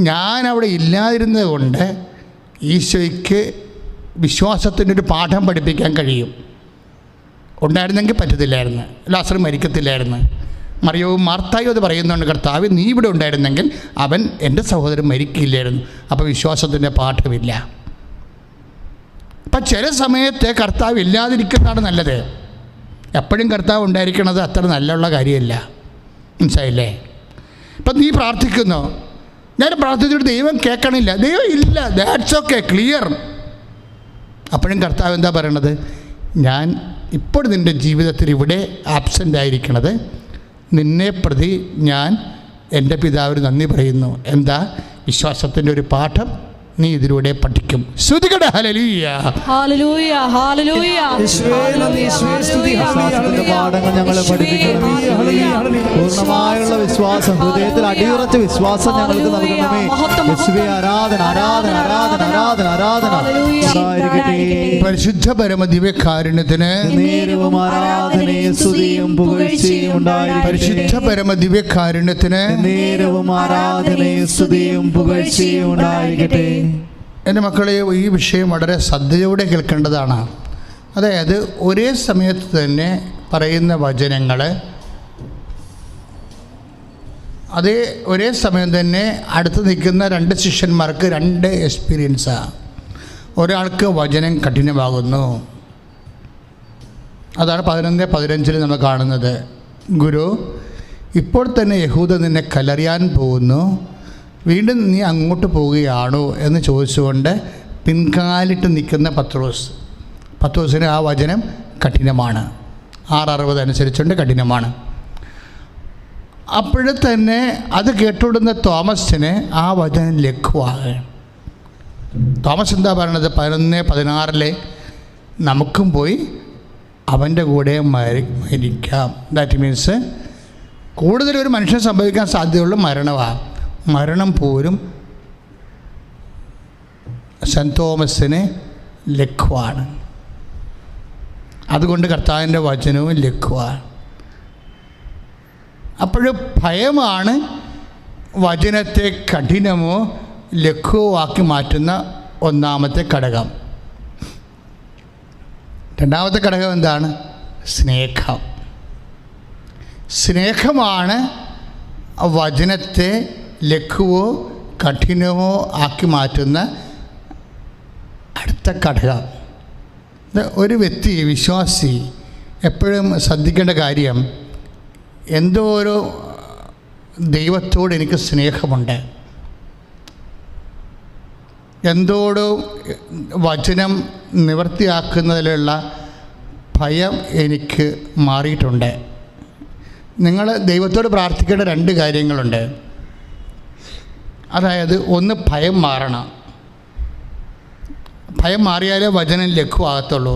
S1: ഞാൻ അവിടെ ഇല്ലാതിരുന്നത് കൊണ്ട് ഈശോയ്ക്ക് വിശ്വാസത്തിൻ്റെ ഒരു പാഠം പഠിപ്പിക്കാൻ കഴിയും. ഉണ്ടായിരുന്നെങ്കിൽ പറ്റത്തില്ലായിരുന്നു, ലാസർ മരിക്കത്തില്ലായിരുന്നു. മറിയവും മാർത്തായും അത് പറയുന്നുണ്ട്, കർത്താവ് നീ ഇവിടെ ഉണ്ടായിരുന്നെങ്കിൽ അവൻ എൻ്റെ സഹോദരൻ മരിക്കില്ലായിരുന്നു. അപ്പോൾ വിശ്വാസത്തിൻ്റെ പാഠമില്ല. അപ്പം ചില സമയത്ത് കർത്താവ് ഇല്ലാതിരിക്കുന്നതാണ് നല്ലത്. എപ്പോഴും കർത്താവ് ഉണ്ടായിരിക്കണത് അത്ര നല്ലുള്ള കാര്യമല്ല. മനസ്സിലായില്ലേ? ഇപ്പം നീ പ്രാർത്ഥിക്കുന്നു, ഞാൻ പ്രാർത്ഥിച്ചിട്ട് ദൈവം കേൾക്കണില്ല, ദൈവം ഇല്ല, ദാറ്റ്സ് ഓക്കെ, ക്ലിയർ. അപ്പോഴും കർത്താവ് എന്താ പറയണത്? ഞാൻ ഇപ്പോൾ നിൻ്റെ ജീവിതത്തിൽ ഇവിടെ ആബ്സെൻ്റ് ആയിരിക്കണത് നിന്നെ പ്രതി ഞാൻ എൻ്റെ പിതാവിന് നന്ദി പറയുന്നു. എന്താ? വിശ്വാസത്തിൻ്റെ ഒരു പാഠം നീ ഇതിലൂടെ പഠിക്കും. ശ്രുതികട ഹല്ലേലൂയ,
S3: ഹല്ലേലൂയ, ഹല്ലേലൂയ.
S2: വിശ്വാസത്തിന്റെ പാഠങ്ങൾ ഞങ്ങളെ പഠിപ്പിക്കണമേ. പൂർണ്ണമായുള്ള വിശ്വാസം, ഹൃദയത്തിൽ അടിയുറച്ച വിശ്വാസം ഞങ്ങൾക്ക് നൽകണമേ. യേശുവേ, ആരാധന, ആരാധന, ആരാധന, ആരാധന, ആരാധന ഉണ്ടായിരിക്കട്ടെ.
S1: പരിശുദ്ധ പരമദിവ്യകാരുണ്യത്തിന്
S2: നേരവും ആരാധനയും സ്തുതിയും പുകഴ്ചയും ഉണ്ടായിരിക്കട്ടെ.
S1: പരിശുദ്ധ പരമദിവ്യകാരുണ്യത്തിന്
S2: നേരവും ആരാധനയും സ്തുതിയും പുകഴ്ചയും ഉണ്ടായിരിക്കട്ടെ.
S1: എൻ്റെ മക്കളെ, ഈ വിഷയം വളരെ ശ്രദ്ധയോടെ കേൾക്കേണ്ടതാണ്. അതായത് ഒരേ സമയത്ത് തന്നെ പറയുന്ന വചനങ്ങൾ ഒരേ സമയം തന്നെ അടുത്ത് നിൽക്കുന്ന 2 ശിഷ്യന്മാർക്ക് 2 എക്സ്പീരിയൻസാണ്. ഒരാൾക്ക് വചനം കഠിനമാകുന്നു. അതാണ് 11:15 നമ്മൾ കാണുന്നത്. ഗുരു, ഇപ്പോൾ തന്നെ യഹൂദ നിന്നെ കല്ലെറിയാൻ പോകുന്നു, വീണ്ടും നീ അങ്ങോട്ട് പോവുകയാണോ എന്ന് ചോദിച്ചുകൊണ്ട് പിൻകാലിട്ട് നിൽക്കുന്ന പത്രോസിന് ആ വചനം കഠിനമാണ്. 6:60 അനുസരിച്ചുകൊണ്ട് കഠിനമാണ്. അപ്പോഴും തന്നെ അത് കേട്ടുകൊടുന്ന തോമസിന് ആ വചനം ലഘുവാകും. തോമസ് എന്താ പറയണത്? 11:16 നമുക്കും പോയി അവൻ്റെ കൂടെ മരിക്കാം. ദാറ്റ് മീൻസ് കൂടുതലൊരു മനുഷ്യൻ സംഭവിക്കാൻ സാധ്യതയുള്ള മരണമാണ്. മരണം പോലും സെൻറ്റ് തോമസിന് ലഘുവാണ്. അതുകൊണ്ട് കർത്താവിൻ്റെ വചനവും ലഘുവാണ്. അപ്പോഴും ഭയമാണ് വചനത്തെ കഠിനമോ ലഘുവോ ആക്കി മാറ്റുന്ന ഒന്നാമത്തെ ഘടകം. രണ്ടാമത്തെ ഘടകം എന്താണ്? സ്നേഹം. സ്നേഹമാണ് വചനത്തെ ലഘുവോ കഠിനമോ ആക്കി മാറ്റുന്ന അടുത്ത ഘടകം. ഒരു വ്യക്തി, വിശ്വാസി എപ്പോഴും ശ്രദ്ധിക്കേണ്ട കാര്യം, എന്തോ ഒരു ദൈവത്തോട് എനിക്ക് സ്നേഹമുണ്ട്, എന്തോടോ വചനം നിവൃത്തിയാക്കുന്നതിലുള്ള ഭയം എനിക്ക് മാറിയിട്ടുണ്ട്. നിങ്ങൾ ദൈവത്തോട് പ്രാർത്ഥിക്കേണ്ട രണ്ട് കാര്യങ്ങളുണ്ട്. അതായത്, ഒന്ന് ഭയം മാറണം. ഭയം മാറിയാലേ വചനം ലഘുവാകത്തുള്ളൂ.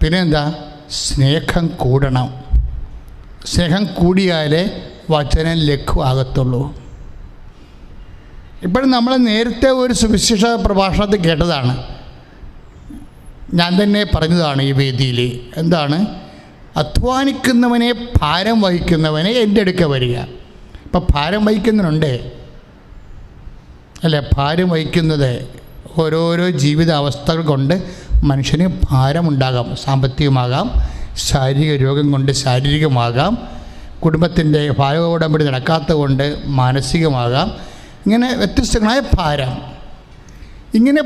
S1: പിന്നെ എന്താ? സ്നേഹം കൂടണം. സ്നേഹം കൂടിയാലേ വചനം ലഘുവാകത്തുള്ളൂ. ഇപ്പോഴും നമ്മൾ നേരത്തെ ഒരു സുവിശേഷ പ്രഭാഷണത്തിൽ കേട്ടതാണ്, ഞാൻ തന്നെ പറഞ്ഞതാണ് ഈ വേദിയിൽ. എന്താണ്? അധ്വാനിക്കുന്നവനെ ഭാരം വഹിക്കുന്നവനെ എൻ്റെ അടുക്ക വരിക. ഇപ്പം ഭാരം വഹിക്കുന്നവനുണ്ട് അല്ലേ? ഭാരം വഹിക്കുന്നത് ഓരോരോ ജീവിത അവസ്ഥകൾ കൊണ്ട് മനുഷ്യന് ഭാരമുണ്ടാകാം. സാമ്പത്തികമാകാം, ശാരീരിക രോഗം കൊണ്ട് ശാരീരികമാകാം, കുടുംബത്തിൻ്റെ ഭാരോടമ്പടി നടക്കാത്തത് കൊണ്ട് മാനസികമാകാം. ഇങ്ങനെ വ്യത്യസ്തങ്ങളായ ഭാരം, ഇങ്ങനെ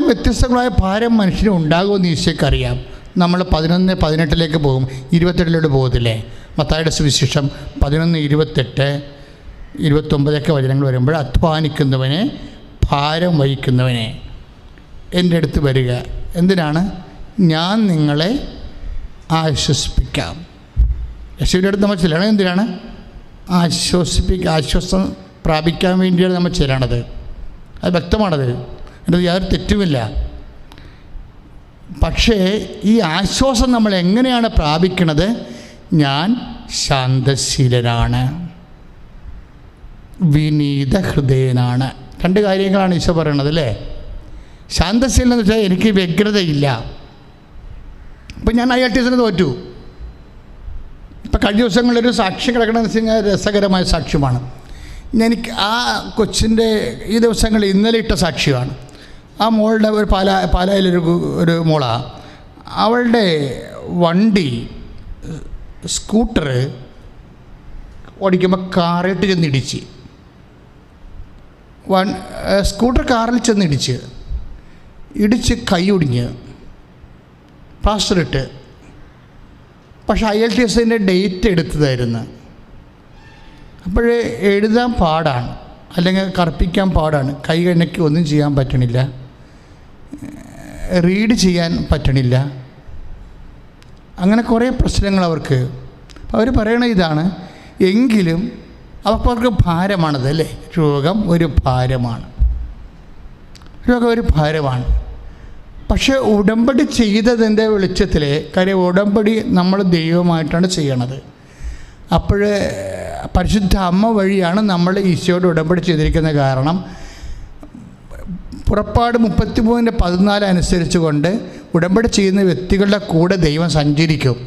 S1: വ്യത്യസ്തങ്ങളായ ഭാരം മനുഷ്യന് ഉണ്ടാകുമെന്ന് ഈശോയ്ക്കറിയാം. നമ്മൾ 11:18 പോകും, 28 പോകത്തില്ലേ? മത്തായിയുടെ സുവിശേഷം 11:28, 29 വചനങ്ങൾ വരുമ്പോൾ, അധ്വാനിക്കുന്നവനെ ഭാരം വഹിക്കുന്നവനെ എൻ്റെ അടുത്ത് വരിക. എന്തിനാണ്? ഞാൻ നിങ്ങളെ ആശ്വസിപ്പിക്കാം. യേശുവിൻ്റെ അടുത്ത് നമ്മൾ ചെല്ലണം. എന്തിനാണ്? ആശ്വാസം പ്രാപിക്കാൻ വേണ്ടിയാണ് നമ്മൾ ചെല്ലണത്. അത് വ്യക്തമാണത്, അതിൻ്റെ യാതൊരു തെറ്റുമില്ല. പക്ഷേ ഈ ആശ്വാസം നമ്മൾ എങ്ങനെയാണ് പ്രാപിക്കണത്? ഞാൻ ശാന്തശീലനാണ്, വിനീത ഹൃദയനാണ്. രണ്ട് കാര്യങ്ങളാണ് ഈശോ പറയണത് അല്ലേ? ശാന്തശീലൻ എന്ന് വെച്ചാൽ എനിക്ക് വ്യഗ്രതയില്ല. ഇപ്പം ഞാൻ IELTS തോറ്റു. ഇപ്പം കഴിഞ്ഞ ദിവസങ്ങളിലൊരു സാക്ഷ്യം കിടക്കണമെന്ന് വെച്ച് കഴിഞ്ഞാൽ രസകരമായ സാക്ഷ്യമാണ്. എനിക്ക് ആ കൊച്ചിൻ്റെ ഈ ദിവസങ്ങളിൽ ഇന്നലെ ഇട്ട സാക്ഷ്യമാണ്. ആ മോളുടെ ഒരു പാലായിലൊരു മോളാണ്. അവളുടെ വണ്ടി സ്കൂട്ടർ ഓടിക്കുമ്പോൾ കാറിട്ട് ചെന്നിടിച്ച്, സ്കൂട്ടർ കാറിൽ ചെന്നിടിച്ച് കൈ ഒടിഞ്ഞ് പ്ലാസ്റ്റർ ഇട്ട്. പക്ഷേ IELTS ഡേറ്റ് എടുത്തതായിരുന്നു. അപ്പോഴേ എഴുതാൻ പാടാണ്, അല്ലെങ്കിൽ കറുപ്പിക്കാൻ പാടാണ്, കൈ കണക്കി ഒന്നും ചെയ്യാൻ പറ്റണില്ല, റീഡ് ചെയ്യാൻ പറ്റണില്ല, അങ്ങനെ കുറേ പ്രശ്നങ്ങൾ അവർക്ക്. അവർ പറയണ ഇതാണ്, എങ്കിലും അവർക്ക് ഭാരമാണത് അല്ലേ? രോഗം ഒരു ഭാരമാണ്, രോഗം ഒരു ഭാരമാണ്. പക്ഷേ ഉടമ്പടി ചെയ്തതിൻ്റെ വെളിച്ചത്തിൽ, കാര്യം ഉടമ്പടി നമ്മൾ ദൈവമായിട്ടാണ് ചെയ്യണത്. അപ്പോൾ പരിശുദ്ധ അമ്മ വഴിയാണ് നമ്മൾ ഈശോയോട് ഉടമ്പടി ചെയ്തിരിക്കുന്നത്. കാരണം പുറപ്പാട് 33:14 അനുസരിച്ച് കൊണ്ട് ഉടമ്പടി ചെയ്യുന്ന വ്യക്തികളുടെ കൂടെ ദൈവം സഞ്ചരിക്കും.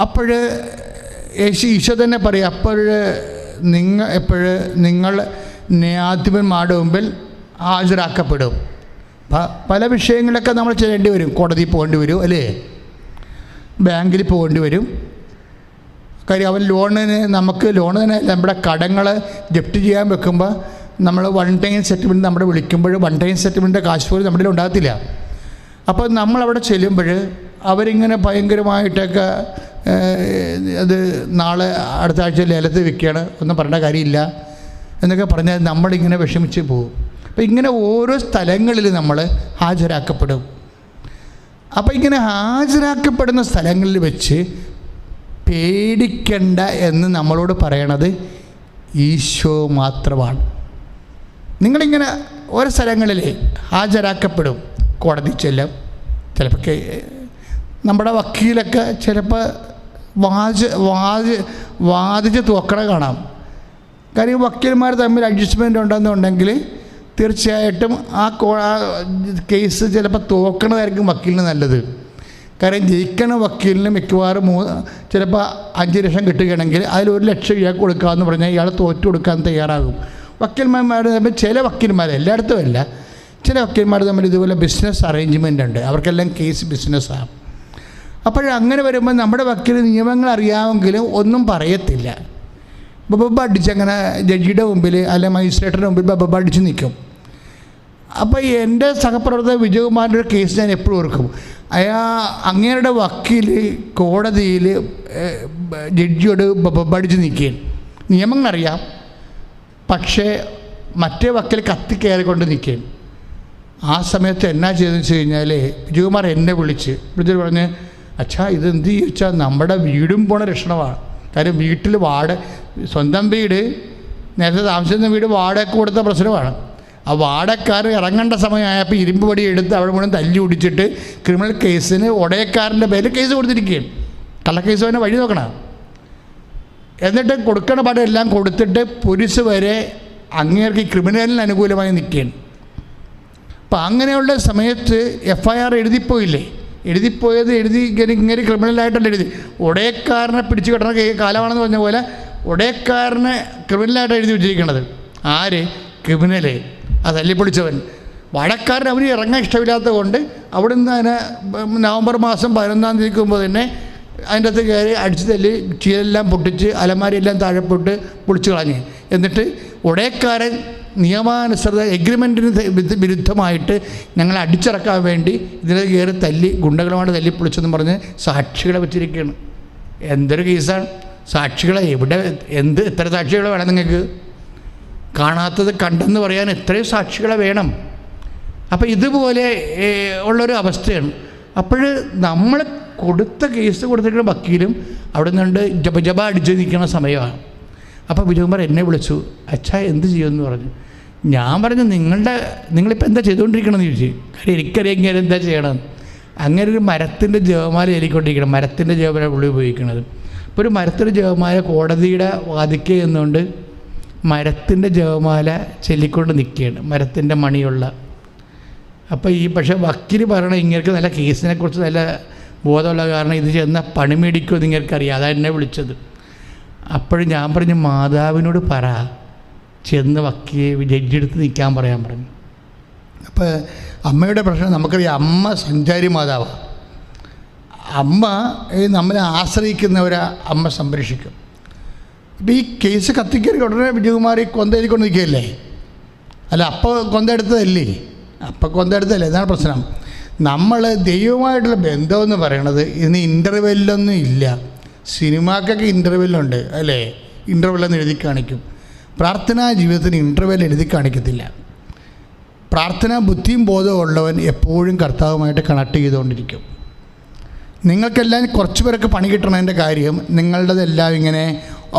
S1: അപ്പോൾ ഈശോ തന്നെ പറയും, നിങ്ങൾ ന്യായാധിപന്മാരുടെ മുമ്പിൽ ഹാജരാക്കപ്പെടും. പല വിഷയങ്ങളൊക്കെ നമ്മൾ ചെയ്യേണ്ടി വരും. കോടതിയിൽ പോകേണ്ടി വരും അല്ലേ? ബാങ്കിൽ പോകേണ്ടി വരും. കാര്യം അവൻ നമുക്ക് ലോണിന് നമ്മുടെ കടങ്ങൾ ജപ്തി ചെയ്യാൻ വെക്കുമ്പോൾ നമ്മൾ 1 ടൈം സെറ്റിൽമെൻറ്റ് നമ്മുടെ വിളിക്കുമ്പോൾ 1 ടൈം സെറ്റിൽമെൻറ്റ് കാശ് പോലും നമ്മുടെ ഉണ്ടാകത്തില്ല. അപ്പോൾ നമ്മളവിടെ ചെല്ലുമ്പോൾ അവരിങ്ങനെ ഭയങ്കരമായിട്ടൊക്കെ അത് നാളെ അടുത്ത ആഴ്ച ലേലത്തിൽ വിൽക്കുകയാണ്, ഒന്നും പറയേണ്ട കാര്യമില്ല എന്നൊക്കെ പറഞ്ഞാൽ നമ്മളിങ്ങനെ വിഷമിച്ച് പോകും. അപ്പോൾ ഇങ്ങനെ ഓരോ സ്ഥലങ്ങളിൽ നമ്മൾ ഹാജരാക്കപ്പെടും. അപ്പോൾ ഇങ്ങനെ ഹാജരാക്കപ്പെടുന്ന സ്ഥലങ്ങളിൽ വെച്ച് പേടിക്കണ്ട എന്ന് നമ്മളോട് പറയണത് ഈശോ മാത്രമാണ്. നിങ്ങളിങ്ങനെ ഓരോ സ്ഥലങ്ങളിൽ ഹാജരാക്കപ്പെടും. കോടതി ചെല്ലും, ചിലപ്പോൾ നമ്മുടെ വക്കീലൊക്കെ ചിലപ്പോൾ വാദിച്ച് തോക്കണ കാണാം. കാര്യം വക്കീൽമാർ തമ്മിൽ അഡ്ജസ്റ്റ്മെൻ്റ് ഉണ്ടെന്നുണ്ടെങ്കിൽ തീർച്ചയായിട്ടും ആ കേസ് ചിലപ്പോൾ തോക്കണതായിരിക്കും വക്കീലിന് നല്ലത്. കാരണം ജയിക്കണ വക്കീലിന് മിക്കവാറും ചിലപ്പോൾ 5 ലക്ഷം കിട്ടുകയാണെങ്കിൽ അതിൽ 1 ലക്ഷം ഇയാൾക്ക് കൊടുക്കാമെന്ന് പറഞ്ഞാൽ ഇയാൾ തോറ്റു കൊടുക്കാൻ തയ്യാറാകും. വക്കീൽമാർ തമ്മിൽ ചില വക്കീൽമാർ, എല്ലായിടത്തും അല്ല, ചില വക്കീൽമാർ തമ്മിൽ ഇതുപോലെ ബിസിനസ് അറേഞ്ച്മെൻ്റ് ഉണ്ട്. അവർക്കെല്ലാം കേസ് ബിസിനസ്സാണ്. അപ്പോഴങ്ങനെ വരുമ്പോൾ നമ്മുടെ വക്കീൽ നിയമങ്ങൾ അറിയാമെങ്കിലും ഒന്നും പറയത്തില്ല. ബബ്ബ അടിച്ചങ്ങനെ ജഡ്ജിയുടെ മുമ്പിൽ അല്ലെ മജിസ്ട്രേറ്റിൻ്റെ മുമ്പിൽ ബബ്ബ അടിച്ച് നിൽക്കും. അപ്പോൾ എൻ്റെ സഹപ്രവർത്തകർ വിജയകുമാറിൻ്റെ ഒരു കേസ് ഞാൻ എപ്പോഴും ഓർക്കും. അങ്ങേരുടെ വക്കീൽ കോടതിയിൽ ജഡ്ജിയോട് ബബ്ബ അടിച്ച് നിൽക്കുകയാണ്. നിയമങ്ങളറിയാം, പക്ഷേ മറ്റേ വക്കീൽ കത്തിക്കയറിക്കൊണ്ട് നിൽക്കുകയാണ്. ആ സമയത്ത് എന്നാ ചെയ്തെന്ന് വെച്ച് കഴിഞ്ഞാൽ വിജയകുമാർ എന്നെ വിളിച്ചിട്ട് പറഞ്ഞ്, അച്ഛാ ഇതെന്ത് ചോദിച്ചാൽ നമ്മുടെ വീടും പോണ ലക്ഷണമാണ്. കാര്യം വീട്ടിൽ സ്വന്തം വീട്, നേരത്തെ താമസിക്കുന്ന വീട് വാടക കൊടുത്ത പ്രശ്നമാണ്. ആ വാടകക്കാർ ഇറങ്ങേണ്ട സമയമായപ്പോൾ ഇരുമ്പ് പടി എടുത്ത് അവിടെ മുഴുവൻ തല്ലി ഒടിച്ചിട്ട് ക്രിമിനൽ കേസിന് ഉടയക്കാരൻ്റെ പേരിൽ കേസ് കൊടുത്തിരിക്കുകയാണ്. കള്ളക്കേസ് തന്നെ വഴി നോക്കണം. എന്നിട്ട് കൊടുക്കണ പടം എല്ലാം കൊടുത്തിട്ട് പോലീസ് വരെ അങ്ങേർക്ക് ക്രിമിനലിന് അനുകൂലമായി നിൽക്കുകയാണ്. അപ്പം അങ്ങനെയുള്ള സമയത്ത് FIR എഴുതിപ്പോയില്ലേ? എഴുതിപ്പോയത് ഇങ്ങനെ ക്രിമിനലായിട്ടല്ല എഴുതി. ഉടയക്കാരനെ പിടിച്ചു കെട്ടണ കാലമാണെന്ന് പറഞ്ഞ പോലെ ഉടയക്കാരനെ ക്രിമിനലായിട്ട് എഴുതി വെച്ചിരിക്കണത്. ആര്? ക്രിമിനല്, ആ തല്ലിപ്പൊളിച്ചവൻ. വാടകക്കാരൻ അവന് ഇറങ്ങാൻ ഇഷ്ടമില്ലാത്തത് കൊണ്ട് അവിടെ നിന്ന് അതിനെ നവംബർ മാസം 11-ാം തീയതിക്ക് മുമ്പ് തന്നെ അതിൻ്റെ അകത്ത് കയറി അടിച്ച് തല്ലി ചീലെല്ലാം പൊട്ടിച്ച് അലമാരിയെല്ലാം താഴെപ്പോട്ട് പൊളിച്ച് കളഞ്ഞ്. എന്നിട്ട് ഉടയക്കാരൻ നിയമാനുസൃത എഗ്രിമെൻറ്റിന് വിരുദ്ധമായിട്ട് ഞങ്ങളെ അടിച്ചിറക്കാൻ വേണ്ടി ഇതിനെ കയറി തല്ലി ഗുണ്ടകളുമായിട്ട് തല്ലി പൊളിച്ചെന്ന് പറഞ്ഞ് സാക്ഷികളെ വെച്ചിരിക്കുകയാണ്. എന്തൊരു കേസാണ്! സാക്ഷികളെ എത്ര സാക്ഷികളെ വേണം നിങ്ങൾക്ക്? കാണാത്തത് കണ്ടെന്ന് പറയാൻ എത്രയും സാക്ഷികളെ വേണം. അപ്പോൾ ഇതുപോലെ ഉള്ളൊരു അവസ്ഥയാണ്. അപ്പോൾ നമ്മൾ കൊടുത്ത കേസ് കൊടുത്തിരിക്കുന്ന വക്കീലും അവിടെ നിന്നുകൊണ്ട് ജപ അടിച്ച് നിൽക്കുന്ന സമയമാണ്. അപ്പോൾ വിജയകുമാർ എന്നെ വിളിച്ചു, അച്ഛാ എന്ത് ചെയ്യുമെന്ന് പറഞ്ഞു. ഞാൻ പറഞ്ഞു, നിങ്ങളിപ്പോൾ എന്താ ചെയ്തുകൊണ്ടിരിക്കണമെന്ന് ചോദിച്ചു. കാര്യം എനിക്കറിയാം ഇങ്ങനെ എന്താ ചെയ്യണമെന്ന്. അങ്ങനെ ഒരു മരത്തിൻ്റെ ജപമാല എലിക്കൊണ്ടിരിക്കണം. മരത്തിൻ്റെ ജപമാല പുള്ളി ഉപയോഗിക്കുന്നത്. അപ്പോൾ ഒരു മരത്തിൻ്റെ ജപമാല കോടതിയുടെ വാതിക്കെ എന്നുകൊണ്ട് മരത്തിൻ്റെ ജപമാല ചൊല്ലിക്കൊണ്ട് നിൽക്കുകയാണ്, മരത്തിൻ്റെ മണിയുള്ള. അപ്പോൾ പക്ഷേ വക്കീൽ പറയണ ഇങ്ങൾക്ക് നല്ല കേസിനെക്കുറിച്ച് നല്ല ബോധമുള്ള കാരണം ഇത് ചെന്നാൽ പണി മേടിക്കുമെന്ന് ഇങ്ങൾക്കറിയാം. അതാണ് എന്നെ വിളിച്ചത്. അപ്പോഴും ഞാൻ പറഞ്ഞു, മാതാവിനോട് പറ, ചെന്ന് ജഡ്ജിയെടുത്ത് നിൽക്കാൻ പറയാൻ പറഞ്ഞു. അപ്പോൾ അമ്മയുടെ പ്രശ്നം നമുക്കറിയാം. അമ്മ സഞ്ചാരി മാതാവാണ്. അമ്മ നമ്മളെ ആശ്രയിക്കുന്നവരെ അമ്മ സംരക്ഷിക്കും. ഇപ്പോൾ ഈ കേസ് കത്തിക്കറി ഉടനെ വിജയകുമാർ കൊന്തയിൽക്കൊണ്ട് നിൽക്കുകയല്ലേ? അല്ല, അപ്പോൾ കൊന്തെടുത്തതല്ലേ? അപ്പം കൊന്തെടുത്തതല്ലേ? ഇതാണ് പ്രശ്നം. നമ്മൾ ദൈവമായിട്ടുള്ള ബന്ധമെന്ന് പറയണത് ഇന്ന് ഇൻ്റർവെല്ലൊന്നും ഇല്ല. സിനിമക്കൊക്കെ ഇൻ്റർവെല്ലുണ്ട് അല്ലേ? ഇൻ്റർവെല്ലെന്ന് എഴുതി കാണിക്കും. പ്രാർത്ഥനാ ജീവിതത്തിന് ഇൻ്റർവെൽ എഴുതി കാണിക്കത്തില്ല. പ്രാർത്ഥനാ ബുദ്ധിയും ബോധവും ഉള്ളവൻ എപ്പോഴും കർത്താവുമായിട്ട് കണക്ട് ചെയ്തുകൊണ്ടിരിക്കും. നിങ്ങൾക്കെല്ലാം കുറച്ച് പേരൊക്കെ പണി കിട്ടണതിൻ്റെ കാര്യം നിങ്ങളുടേതെല്ലാം ഇങ്ങനെ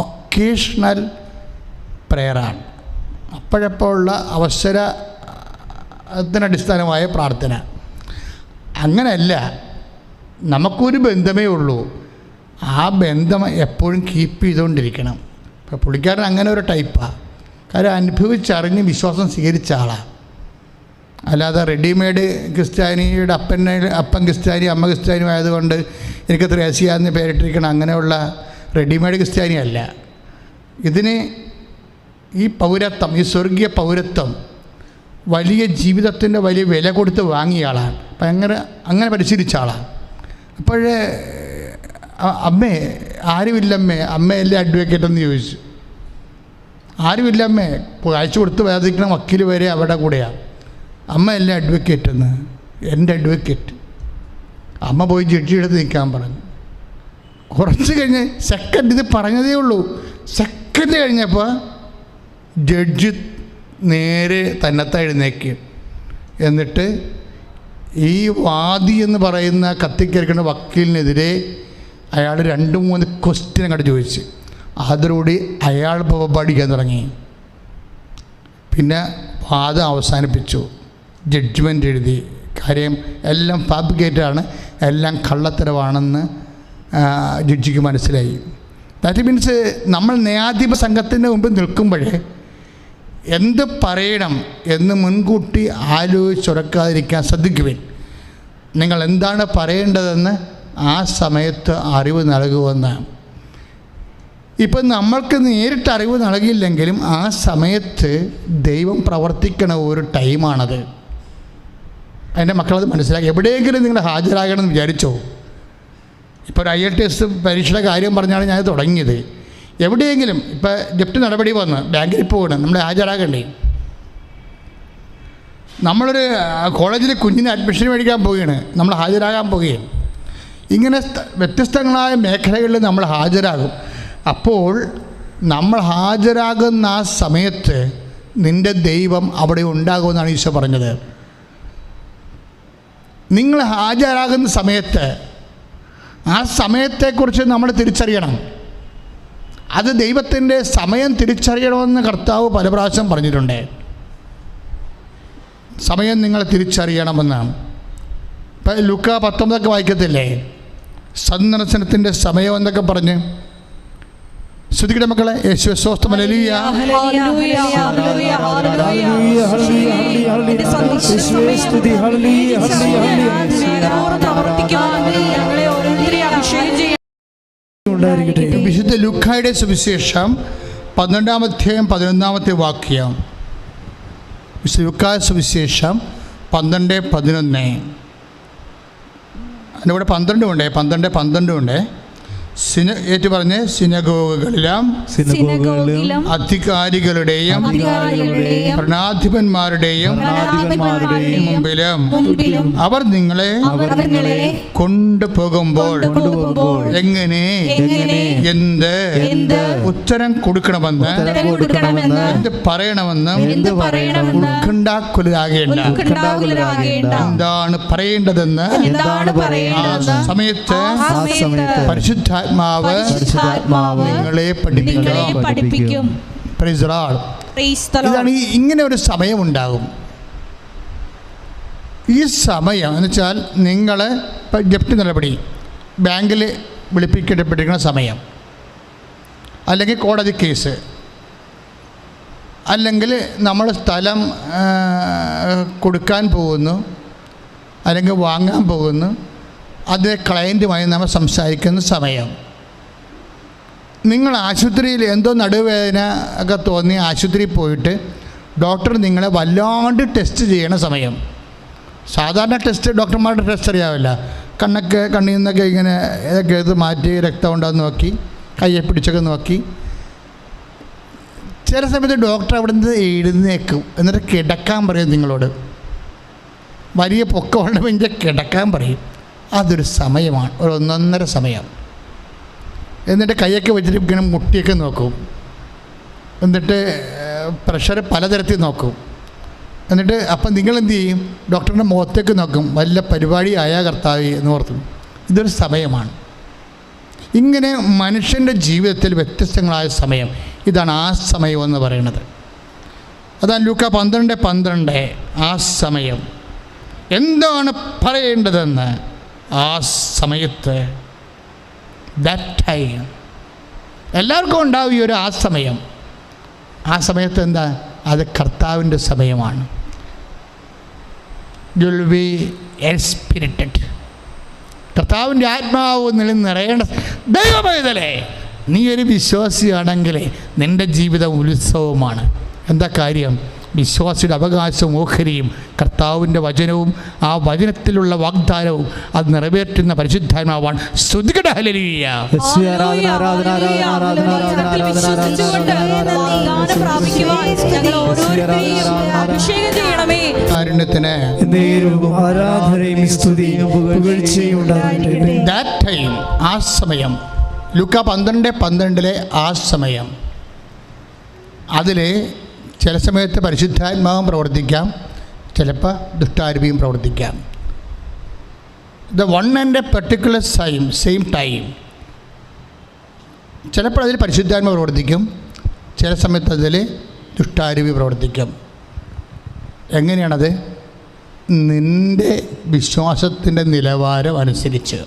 S1: ഒക്കേഷണൽ പ്രെയറാണ്. അപ്പോഴപ്പോഴുള്ള അവസരത്തിനടിസ്ഥാനമായ പ്രാർത്ഥന. അങ്ങനെയല്ല, നമുക്കൊരു ബന്ധമേ ഉള്ളൂ. ആ ബന്ധം എപ്പോഴും കീപ്പ് ചെയ്തുകൊണ്ടിരിക്കണം. ഇപ്പോൾ പുള്ളിക്കാരൻ അങ്ങനെ ഒരു ടൈപ്പാണ്. കാര്യം അനുഭവിച്ചറിഞ്ഞ് വിശ്വാസം സ്വീകരിച്ച ആളാണ്. അല്ലാതെ റെഡിമെയ്ഡ് ക്രിസ്ത്യാനിയുടെ അപ്പൻ ക്രിസ്ത്യാനി അമ്മ ക്രിസ്ത്യാനി ആയതുകൊണ്ട് എനിക്ക് ത്രേസ്യാന്ന് പേരിട്ടിരിക്കണം അങ്ങനെയുള്ള റെഡിമെയ്ഡ് ക്രിസ്ത്യാനി അല്ല. ഇതിന് ഈ പൗരത്വം, ഈ സ്വർഗീയ പൗരത്വം വലിയ ജീവിതത്തിൻ്റെ വലിയ വില കൊടുത്ത് വാങ്ങിയ ആളാണ്. അപ്പം അങ്ങനെ പരിശീലിച്ച ആളാണ്. അപ്പോഴേ അമ്മേ ആരുമില്ലമ്മേ, അമ്മയല്ലേ അഡ്വക്കേറ്റ് എന്ന് ചോദിച്ചു. ആരുമില്ലമ്മേ, കാഴ്ച കൊടുത്ത് വേദിക്കുന്ന വക്കീൽ വരെ അവിടെ കൂടെയാണ്. അമ്മയല്ലേ അഡ്വക്കേറ്റ് എന്ന്. എൻ്റെ അഡ്വക്കേറ്റ്. അമ്മ പോയി ജഡ്ജിയെടുത്ത് നിൽക്കാൻ പറഞ്ഞു. കുറച്ച് കഴിഞ്ഞ് സെക്കൻഡ്, ഇത് പറഞ്ഞതേ ഉള്ളൂ, സെക്കൻഡ് കഴിഞ്ഞപ്പോൾ ജഡ്ജി നേരെ തന്നെത്താൻ എഴുന്നേക്ക്. എന്നിട്ട് ഈ വാദി എന്ന് പറയുന്ന കത്തിക്കരിക്കുന്ന വക്കീലിനെതിരെ അയാൾ 2-3 ക്വസ്റ്റ്യൻ അങ്ങോട്ട് ചോദിച്ച് അതോടുകൂടി അയാൾ പഠിക്കാൻ തുടങ്ങി. പിന്നെ വാദം അവസാനിപ്പിച്ചു, ജഡ്ജ്മെൻ്റ് എഴുതി. കാര്യം എല്ലാം ഫാബ്രിക്കേറ്റാണ്, എല്ലാം കള്ളത്തരവാണെന്ന് ജഡ്ജിക്ക് മനസ്സിലായി. ദാറ്റ് മീൻസ് നമ്മൾ ന്യായാധിപ സംഘത്തിൻ്റെ മുമ്പിൽ നിൽക്കുമ്പോഴേ എന്ത് പറയണം എന്ന് മുൻകൂട്ടി ആലോചിച്ചുറക്കാതിരിക്കാൻ ശ്രദ്ധിക്കുവിൻ. നിങ്ങൾ എന്താണ് പറയേണ്ടതെന്ന് ആ സമയത്ത് അറിവ് നൽകുമെന്ന്. ഇപ്പം നമ്മൾക്ക് നേരിട്ട് അറിവ് നൽകിയില്ലെങ്കിലും ആ സമയത്ത് ദൈവം പ്രവർത്തിക്കണ ഒരു ടൈമാണത്. അതിൻ്റെ മക്കളത് മനസ്സിലാക്കി. എവിടെയെങ്കിലും നിങ്ങൾ ഹാജരാകണമെന്ന് വിചാരിച്ചോ? ഇപ്പോൾ ഒരു IELTS പരീക്ഷയുടെ കാര്യം പറഞ്ഞാണ് ഞാൻ തുടങ്ങിയത്. എവിടെയെങ്കിലും ഇപ്പോൾ ജപ്തി നടപടി വന്ന് ബാങ്കിൽ പോകണം, നമ്മൾ ഹാജരാകണ്ടേ? നമ്മളൊരു കോളേജിൽ കുഞ്ഞിന് അഡ്മിഷൻ മേടിക്കാൻ പോവുകയാണ്, നമ്മൾ ഹാജരാകാൻ പോവുകയാണ്. ഇങ്ങനെ വ്യത്യസ്തങ്ങളായ മേഖലകളിൽ നമ്മൾ ഹാജരാകും. അപ്പോൾ നമ്മൾ ഹാജരാകുന്ന ആ സമയത്ത് നിൻ്റെ ദൈവം അവിടെ ഉണ്ടാകുമെന്നാണ് ഈശോ പറഞ്ഞത്. നിങ്ങൾ ഹാജരാകുന്ന സമയത്ത് ആ സമയത്തെക്കുറിച്ച് നമ്മൾ തിരിച്ചറിയണം. അത് ദൈവത്തിൻ്റെ സമയം തിരിച്ചറിയണമെന്ന് കർത്താവ് പല പ്രാവശ്യം പറഞ്ഞിട്ടുണ്ട്. സമയം നിങ്ങൾ തിരിച്ചറിയണമെന്നാണ്. ഇപ്പം ലൂക്ക 19 വായിക്കത്തില്ലേ? സന്ദർശനത്തിൻ്റെ സമയം എന്നൊക്കെ പറഞ്ഞ്. ശ്രദ്ധിക്കട്ടെ മക്കളെ. യേശുവേ സ്തോത്രം. ഹല്ലേലൂയ. വിശുദ്ധ ലൂക്കായുടെ സുവിശേഷം 12-ാം അധ്യായം 11-ാമത്തെ വാക്യം. വിശുദ്ധ ലൂക്കാ സുവിശേഷം 12:11. അതിൻ്റെ കൂടെ 12 ഉണ്ട്, 12 ഉണ്ട്. ഏറ്റു പറഞ്ഞ് സിനഗോഗുകളിലും അധികാരികളുടെയും ഭരണാധിപന്മാരുടെയും മുമ്പിലും അവർ നിങ്ങളെ കൊണ്ടുപോകുമ്പോൾ എങ്ങനെ എന്ത് ഉത്തരം കൊടുക്കണമെന്ന് എന്ത് പറയണമെന്നും ഉത്കണ്ഠാകുലരാകേണ്ട. എന്താണ് പറയേണ്ടതെന്ന് ആ സമയത്ത് പരിശുദ്ധാത്മാവ് നിങ്ങളെ പഠിപ്പിക്കും. ഇതാണ് ഇങ്ങനെ ഒരു സമയമുണ്ടാകും. ഈ സമയം എന്ന് വെച്ചാൽ നിങ്ങൾ ഇപ്പം ജപ്തി നടപടി ബാങ്കിൽ വിളിപ്പിക്കപ്പെട്ടിരിക്കുന്ന സമയം, അല്ലെങ്കിൽ കോടതി കേസ്, അല്ലെങ്കിൽ നമ്മൾ സ്ഥലം കൊടുക്കാൻ പോകുന്നു, അല്ലെങ്കിൽ വാങ്ങാൻ പോകുന്നു, അത് ക്ലയൻറ്റുമായി നമ്മൾ സംസാരിക്കുന്ന സമയം. നിങ്ങൾ ആശുപത്രിയിൽ എന്തോ നടുവേദന ഒക്കെ തോന്നി ആശുപത്രിയിൽ പോയിട്ട് ഡോക്ടർ നിങ്ങളെ വല്ലാണ്ട് ടെസ്റ്റ് ചെയ്യണ സമയം. സാധാരണ ടെസ്റ്റ് ഡോക്ടർമാരുടെ ടെസ്റ്റ് അറിയാവില്ല. കണ്ണിൽ നിന്നൊക്കെ ഇങ്ങനെ ഇതൊക്കെ എടുത്ത് മാറ്റി രക്തം ഉണ്ടോയെന്ന് നോക്കി, കയ്യെ പിടിച്ചൊക്കെ നോക്കി. ചില സമയത്ത് ഡോക്ടർ അവിടെ നിന്ന് എഴുന്നേക്കും, എന്നിട്ട് കിടക്കാൻ പറയും നിങ്ങളോട്. വലിയ പൊക്കമുണ്ടെങ്കിൽ കിടക്കാൻ പറയും. അതൊരു സമയമാണ്, ഒരു 1.5 സമയം. എന്നിട്ട് കൈയൊക്കെ വെച്ചിട്ട് ഇങ്ങനെ മുട്ടിയൊക്കെ നോക്കും. എന്നിട്ട് പ്രഷർ പലതരത്തിൽ നോക്കും. എന്നിട്ട് അപ്പം നിങ്ങളെന്ത് ചെയ്യും? ഡോക്ടറിൻ്റെ മുഖത്തേക്ക് നോക്കും. വല്ല പരിപാടി ആയാ കർത്താവേ എന്ന് ഓർത്തും. ഇതൊരു സമയമാണ്. ഇങ്ങനെ മനുഷ്യൻ്റെ ജീവിതത്തിൽ വ്യത്യസ്തങ്ങളായ സമയം, ഇതാണ് ആ സമയം എന്ന് പറയുന്നത്. അതാണ് ലൂക്ക 12:12. ആ സമയം എന്താണ് പറയേണ്ടതെന്ന് ആ സമയത്ത്, ദാറ്റ് ടൈം. എല്ലാവർക്കും ഉണ്ടാവും ഈ ഒരു ആ സമയം. ആ സമയത്ത് എന്താ? അത് കർത്താവിൻ്റെ സമയമാണ്. You will be expirited. കർത്താവിൻ്റെ ആത്മാവ് നിറയേണ്ട ദൈവപൈതലേ, നീ ഒരു വിശ്വാസിയാണെങ്കിൽ നിൻ്റെ ജീവിതം ഉത്സവമാണ്. എന്താ കാര്യം? വിശ്വാസിയുടെ അവകാശവും ഓഹരിയും കർത്താവിൻ്റെ വചനവും ആ വചനത്തിലുള്ള വാഗ്ദാനവും അത് നിറവേറ്റുന്ന പരിശുദ്ധാത്മാവാണ്. സ്തുതിക്കട്ടെ. ഹല്ലേലൂയ. കാരുണ്യത്തിന് ദാറ്റ് ടൈം, ആ സമയം. ലൂക്ക 12:12 ആ സമയം. അതിൽ ചില സമയത്ത് പരിശുദ്ധാത്മാവും പ്രവർത്തിക്കാം, ചിലപ്പോൾ ദുഷ്ടാരൂപിയും പ്രവർത്തിക്കാം. The one and A particular same time. ചിലപ്പോൾ അതിൽ പരിശുദ്ധാത്മാവ് പ്രവർത്തിക്കും, ചില സമയത്ത് അതിൽ ദുഷ്ടാരൂപി പ്രവർത്തിക്കും. എങ്ങനെയാണത്? നിൻ്റെ വിശ്വാസത്തിൻ്റെ നിലവാരം അനുസരിച്ച്.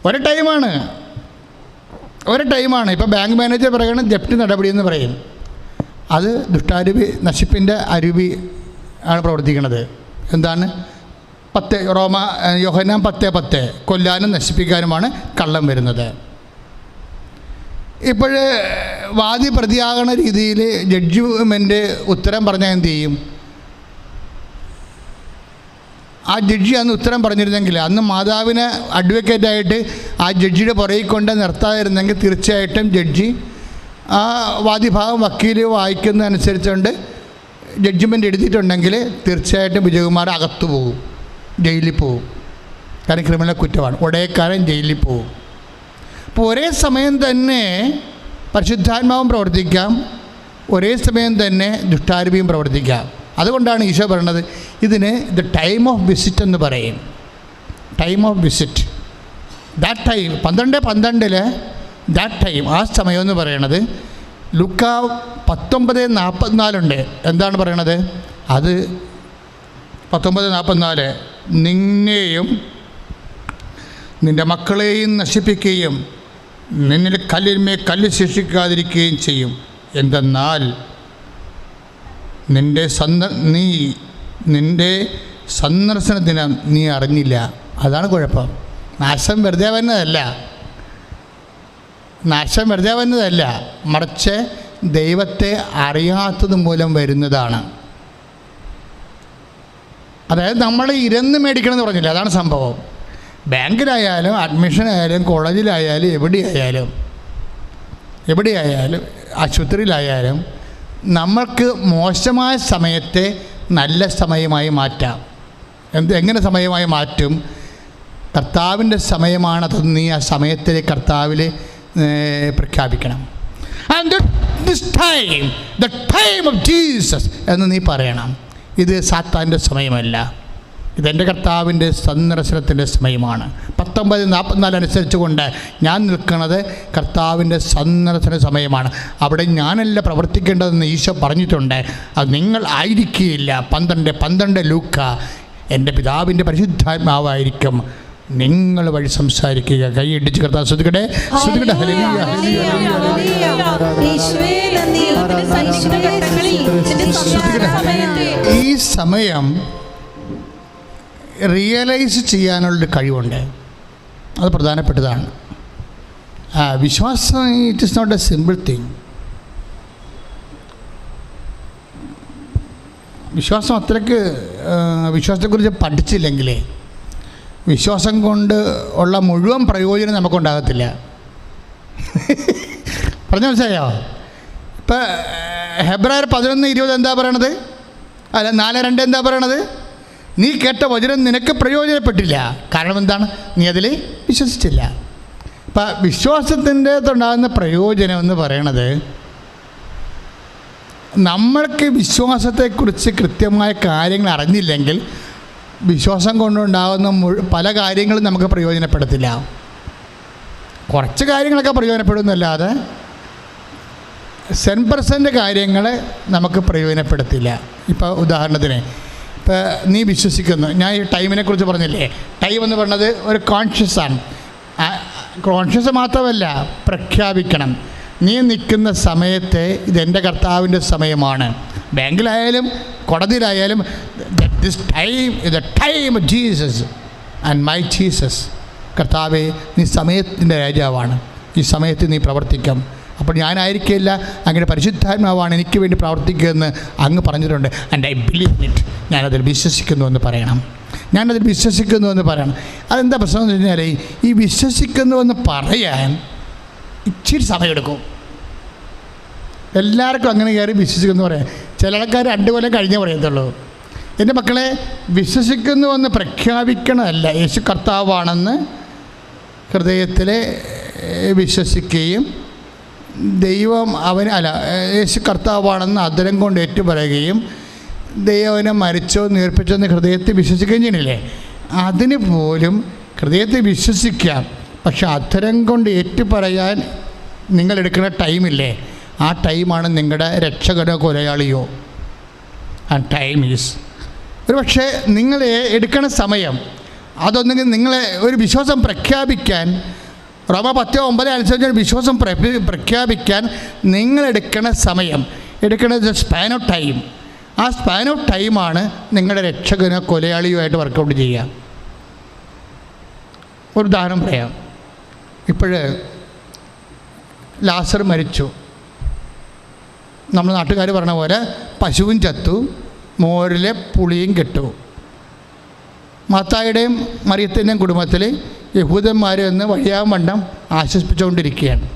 S1: ഒരു ടൈമാണ്. ഇപ്പോൾ ബാങ്ക് മാനേജർ പറയുകയാണ് ജപ്തി നടപടി എന്ന് പറയും. അത് ദുഷ്ടാരൂപി, നശിപ്പിൻ്റെ അരൂപി ആണ് പ്രവർത്തിക്കുന്നത്. എന്താണ്? യോഹന്നാൻ 10:10 കൊല്ലാനും നശിപ്പിക്കാനുമാണ് കള്ളം വരുന്നത്. ഇപ്പോൾ വാദി പ്രതിയാകണ രീതിയിൽ ജഡ്ജിമെൻ്റ് ഉത്തരം പറഞ്ഞാൽ എന്തു ചെയ്യും? ആ ജഡ്ജി അന്ന് ഉത്തരം പറഞ്ഞിരുന്നെങ്കിൽ, അന്ന് മാതാവിനെ അഡ്വക്കേറ്റായിട്ട് ആ ജഡ്ജിയുടെ പുറകിൽ കൊണ്ട് നിർത്താതിരുന്നെങ്കിൽ തീർച്ചയായിട്ടും ജഡ്ജി ആ വാദിഭാഗം വക്കീൽ വായിക്കുന്നതനുസരിച്ചുകൊണ്ട് ജഡ്ജ്മെൻ്റ് എഴുതിയിട്ടുണ്ടെങ്കിൽ തീർച്ചയായിട്ടും വിജയകുമാർ അകത്തു പോകും, ജയിലിൽ പോകും. കാരണം ക്രിമിനൽ കുറ്റമാണ്. ഒടേക്കാരൻ ജയിലിൽ പോകും. അപ്പോൾ ഒരേ സമയം തന്നെ പരിശുദ്ധാത്മാവും പ്രവർത്തിക്കാം, ഒരേ സമയം തന്നെ ദുഷ്ടാരൂപിയും പ്രവർത്തിക്കാം. അതുകൊണ്ടാണ് ഈശോ പറയുന്നത് ഇതിന് ദ ടൈം ഓഫ് വിസിറ്റ് എന്ന് പറയും. Time of visit, that time 12:12 that time, ആ സമയം എന്ന് പറയണത് ലൂക്കാ 19:44 എന്താണ് പറയണത്? അത് 19:44 നിന്നെയും നിൻ്റെ മക്കളെയും നശിപ്പിക്കുകയും നിന്നിൽ കല്ലിന്മേൽ കല്ല് ശിക്ഷിക്കാതിരിക്കുകയും ചെയ്യും. എന്തെന്നാൽ നിൻ്റെ സന്ദർശന ദിനം നീ അറിഞ്ഞില്ല. അതാണ് കുഴപ്പം. നാശം വെറുതെ വരുന്നതല്ല, മറിച്ച് ദൈവത്തെ അറിയാത്തത് മൂലം വരുന്നതാണ്. അതായത് നമ്മൾ ഇരുന്ന് മേടിക്കണമെന്ന് പറഞ്ഞില്ല, അതാണ് സംഭവം. ബാങ്കിലായാലും അഡ്മിഷനായാലും കോളേജിലായാലും എവിടെയായാലും ആശുപത്രിയിലായാലും നമ്മൾക്ക് മോശമായ സമയത്തെ നല്ല സമയമായി മാറ്റാം. എങ്ങനെ സമയമായി മാറ്റും? കർത്താവിൻ്റെ സമയമാണതെന്ന് നീ ആ സമയത്തിൽ കർത്താവിൽ പ്രഖ്യാപിക്കണം. And this time, the time of Jesus എന്ന് നീ പറയണം. ഇത് സാത്താൻ്റെ സമയമല്ല, ഇതെൻ്റെ കർത്താവിൻ്റെ സന്ദർശനത്തിൻ്റെ സമയമാണ്. 19:44 അനുസരിച്ച് കൊണ്ട് ഞാൻ നിൽക്കുന്നത് കർത്താവിൻ്റെ സന്ദർശന സമയമാണ്. അവിടെ ഞാനല്ല പ്രവർത്തിക്കേണ്ടതെന്ന് ഈശോ പറഞ്ഞിട്ടുണ്ട്. അത് നിങ്ങൾ ആയിരിക്കുകയില്ല. 12:12 ലൂക്ക, എൻ്റെ പിതാവിൻ്റെ പരിശുദ്ധാത്മാവായിരിക്കും നിങ്ങൾ വഴി സംസാരിക്കുക. കൈയിടിച്ച് കർത്താവ് ശ്രദ്ധിക്കട്ടെ. ഈ സമയം റിയലൈസ് ചെയ്യാനുള്ളൊരു കഴിവുണ്ട്, അത് പ്രധാനപ്പെട്ടതാണ്. വിശ്വാസം it is not a simple thing. വിശ്വാസം അത്രയ്ക്ക് വിശ്വാസത്തെക്കുറിച്ച് പഠിച്ചില്ലെങ്കിൽ വിശ്വാസം കൊണ്ട് ഉള്ള മുഴുവൻ പ്രയോജനം നമുക്കുണ്ടാകത്തില്ല. പറഞ്ഞ മനസ്സിലായോ? ഇപ്പം ഹെബ്രായർ 11:20 എന്താ പറയണത്? അല്ല 4:2 എന്താ പറയണത്? നീ കേട്ട വചനം നിനക്ക് പ്രയോജനപ്പെട്ടില്ല. കാരണം എന്താണ്? നീ അതിൽ വിശ്വസിച്ചില്ല. അപ്പം വിശ്വാസത്തിൻ്റെ ഉണ്ടാകുന്ന പ്രയോജനം എന്ന് പറയണത്, നമ്മൾക്ക് വിശ്വാസത്തെക്കുറിച്ച് കൃത്യമായ കാര്യങ്ങൾ അറിഞ്ഞില്ലെങ്കിൽ വിശ്വാസം കൊണ്ടുണ്ടാകുന്ന പല കാര്യങ്ങളും നമുക്ക് പ്രയോജനപ്പെടത്തില്ല. കുറച്ച് കാര്യങ്ങളൊക്കെ പ്രയോജനപ്പെടുന്നല്ലാതെ 100% കാര്യങ്ങൾ നമുക്ക് പ്രയോജനപ്പെടുത്തില്ല. ഇപ്പോൾ ഉദാഹരണത്തിന്, ഇപ്പോൾ നീ വിശ്വസിക്കുന്നു, ഞാൻ ഈ ടൈമിനെ കുറിച്ച് പറഞ്ഞില്ലേ, ടൈം എന്ന് പറഞ്ഞത് ഒരു കോൺഷ്യസാണ്. കോൺഷ്യസ് മാത്രമല്ല, പ്രഖ്യാപിക്കണം. നീ നിൽക്കുന്ന സമയത്തെ ഇതെൻ്റെ കർത്താവിൻ്റെ സമയമാണ്. ബാങ്കിലായാലും കോടതിയിലായാലും this time is the time of Jesus and my Jesus. കർത്താവേ, നീ സമയത്തിൻ്റെ രാജാവാണ്, ഈ സമയത്ത് നീ പ്രവർത്തിക്കാം. അപ്പോൾ ഞാനായിരിക്കില്ല, അങ്ങനെ പരിശുദ്ധാത്മാവാണ് എനിക്ക് വേണ്ടി പ്രവർത്തിക്കുകയെന്ന് അങ്ങ് പറഞ്ഞിട്ടുണ്ട്. And I believe it. ഞാനതിൽ വിശ്വസിക്കുന്നുവെന്ന് പറയണം. അതെന്താ പ്രശ്നം എന്ന് വെച്ച് കഴിഞ്ഞാൽ, ഈ വിശ്വസിക്കുന്നുവെന്ന് പറയാൻ ഇച്ചിരി സമയമെടുക്കും. എല്ലാവർക്കും അങ്ങനെ കയറി വിശ്വസിക്കുന്നു പറയാം. ചില ആൾക്കാർ 2 കൊല്ലം കഴിഞ്ഞേ പറയത്തുള്ളൂ. എൻ്റെ മക്കളെ, വിശ്വസിക്കുന്നുവെന്ന് പ്രഖ്യാപിക്കണമല്ല, യേശു കർത്താവാണെന്ന് ഹൃദയത്തിൽ വിശ്വസിക്കുകയും ദൈവം യേശു കർത്താവാണെന്ന് അധരം കൊണ്ട് ഏറ്റുപറയുകയും ദൈവം അവനെ മരിച്ചോ നീർപ്പിച്ചോ എന്ന് ഹൃദയത്തിൽ വിശ്വസിക്കുകയും ചെയ്യണില്ലേ? അതിന് പോലും ഹൃദയത്തിൽ വിശ്വസിക്കാം, പക്ഷെ അധരം കൊണ്ട് ഏറ്റുപറയാൻ നിങ്ങളെടുക്കുന്ന ടൈമില്ലേ, ആ ടൈമാണ് നിങ്ങളുടെ രക്ഷകനോ കൊലയാളിയോ. ആ ടൈം ഈസ് ഒരു പക്ഷേ നിങ്ങൾ എടുക്കണ സമയം, അതൊന്നെങ്കിൽ നിങ്ങളെ ഒരു വിശ്വാസം പ്രഖ്യാപിക്കാൻ, റോമ 10:9 അനുസരിച്ച് വിശ്വാസം പ്രഖ്യാപിക്കാൻ നിങ്ങളെടുക്കണ സമയം, എടുക്കണ സ്പാൻ ഓഫ് ടൈം, ആ സ്പാൻ ഓഫ് ടൈമാണ് നിങ്ങളുടെ രക്ഷകനോ കൊലയാളിയുമായിട്ട് വർക്കൗട്ട് ചെയ്യുക. ഒരു ഉദാഹരണം പറയാം. ഇപ്പോഴ് ലാസർ മരിച്ചു. നമ്മൾ നാട്ടുകാർ പറഞ്ഞ പോലെ പശുവും ചത്തു, മോരിലെ പുളിയും കെട്ടു. മത്തായിയുടെയും മറിയത്തിൻ്റെയും കുടുംബത്തിൽ യഹൂദന്മാർ എന്ന് വഴിയാൻ വണ്ണം ആശ്വസിപ്പിച്ചുകൊണ്ടിരിക്കുകയാണ്.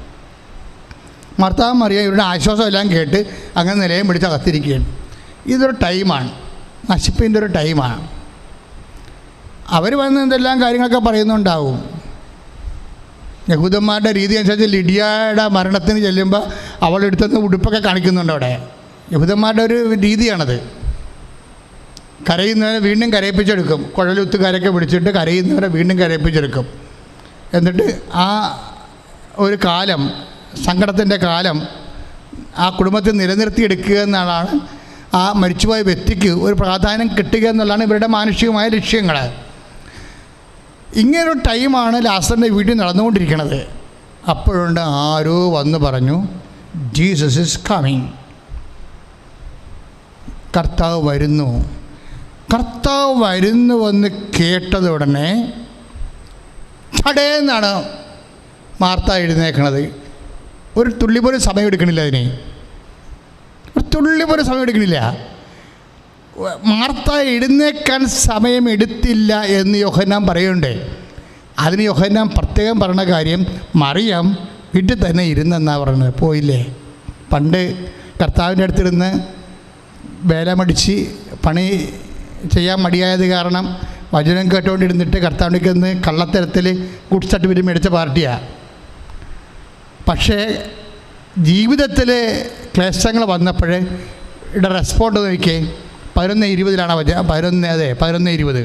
S1: മർത്താവും മറിയ ഇവരുടെ ആശ്വാസം എല്ലാം കേട്ട് അങ്ങനെ നിലയം പിടിച്ച് അകത്തിരിക്കുകയാണ്. ഇതൊരു ടൈമാണ്, നശിപ്പിൻ്റെ ഒരു ടൈമാണ്. അവർ വന്ന് എന്തെല്ലാം കാര്യങ്ങളൊക്കെ പറയുന്നുണ്ടാവും. യഹൂദന്മാരുടെ രീതി അനുസരിച്ച് ലിഡിയയുടെ മരണത്തിന് ചെല്ലുമ്പോൾ അവളെടുത്തുനിന്ന് ഉടുപ്പൊക്കെ കാണിക്കുന്നുണ്ട് അവിടെ. യഹൂദന്മാരുടെ ഒരു രീതിയാണത്. കരയുന്നവരെ വീണ്ടും കരയിപ്പിച്ചെടുക്കും. കുഴലുത്തുകാരൊക്കെ പിടിച്ചിട്ട് കരയുന്നവരെ വീണ്ടും കരയിപ്പിച്ചെടുക്കും. എന്നിട്ട് ആ ഒരു കാലം, സങ്കടത്തിൻ്റെ കാലം ആ കുടുംബത്തിൽ നിലനിർത്തിയെടുക്കുക എന്നുള്ളതാണ്, ആ മരിച്ചുപോയ വ്യക്തിക്ക് ഒരു പ്രാധാന്യം കിട്ടുക എന്നുള്ളതാണ് ഇവരുടെ മാനുഷികമായ ലക്ഷ്യങ്ങൾ. ഇങ്ങനൊരു ടൈമാണ് ലാസറിൻ്റെ വീട്ടിൽ നടന്നുകൊണ്ടിരിക്കുന്നത്. അപ്പോഴുണ്ട് ആരോ വന്ന് പറഞ്ഞു, ജീസസ് ഈസ് കമ്മിങ്, കർത്താവ് വരുന്നു. കർത്താവ് വരുന്നുവെന്ന് കേട്ടതുടനെ ചടേന്നാണ് മാർത്ത എഴുന്നേക്കണത്. ഒരു തുള്ളി പോലും സമയം എടുക്കണില്ല, അതിന് ഒരു തുള്ളി പോലും സമയം എടുക്കണില്ല. മാർത്ത എഴുന്നേക്കാൻ സമയം എടുത്തില്ല എന്ന് യോഹന്നാൻ പറയുന്നുണ്ട്. അതിന് യോഹന്നാൻ പ്രത്യേകം പറഞ്ഞ കാര്യം, മറിയം വീട്ടിൽ തന്നെ ഇരുന്നെന്നാണ് പറയുന്നത്, പോയില്ലേ. പണ്ട് കർത്താവിൻ്റെ അടുത്തിരുന്ന് വേലമടിച്ച് പണി ചെയ്യാൻ മടിയായത് കാരണം വചനം കേട്ടുകൊണ്ടിരുന്നിട്ട് കർത്താവിലേക്ക് നിന്ന് കള്ളത്തരത്തിൽ ഗുഡ് സർട്ടിഫിക്കറ്റ് മേടിച്ച പാർട്ടിയാണ്. പക്ഷേ ജീവിതത്തിൽ ക്ലേശങ്ങൾ വന്നപ്പോൾ ഇവിടെ റെസ്പോണ്ട് നോക്കിയേ. 11:20 11:20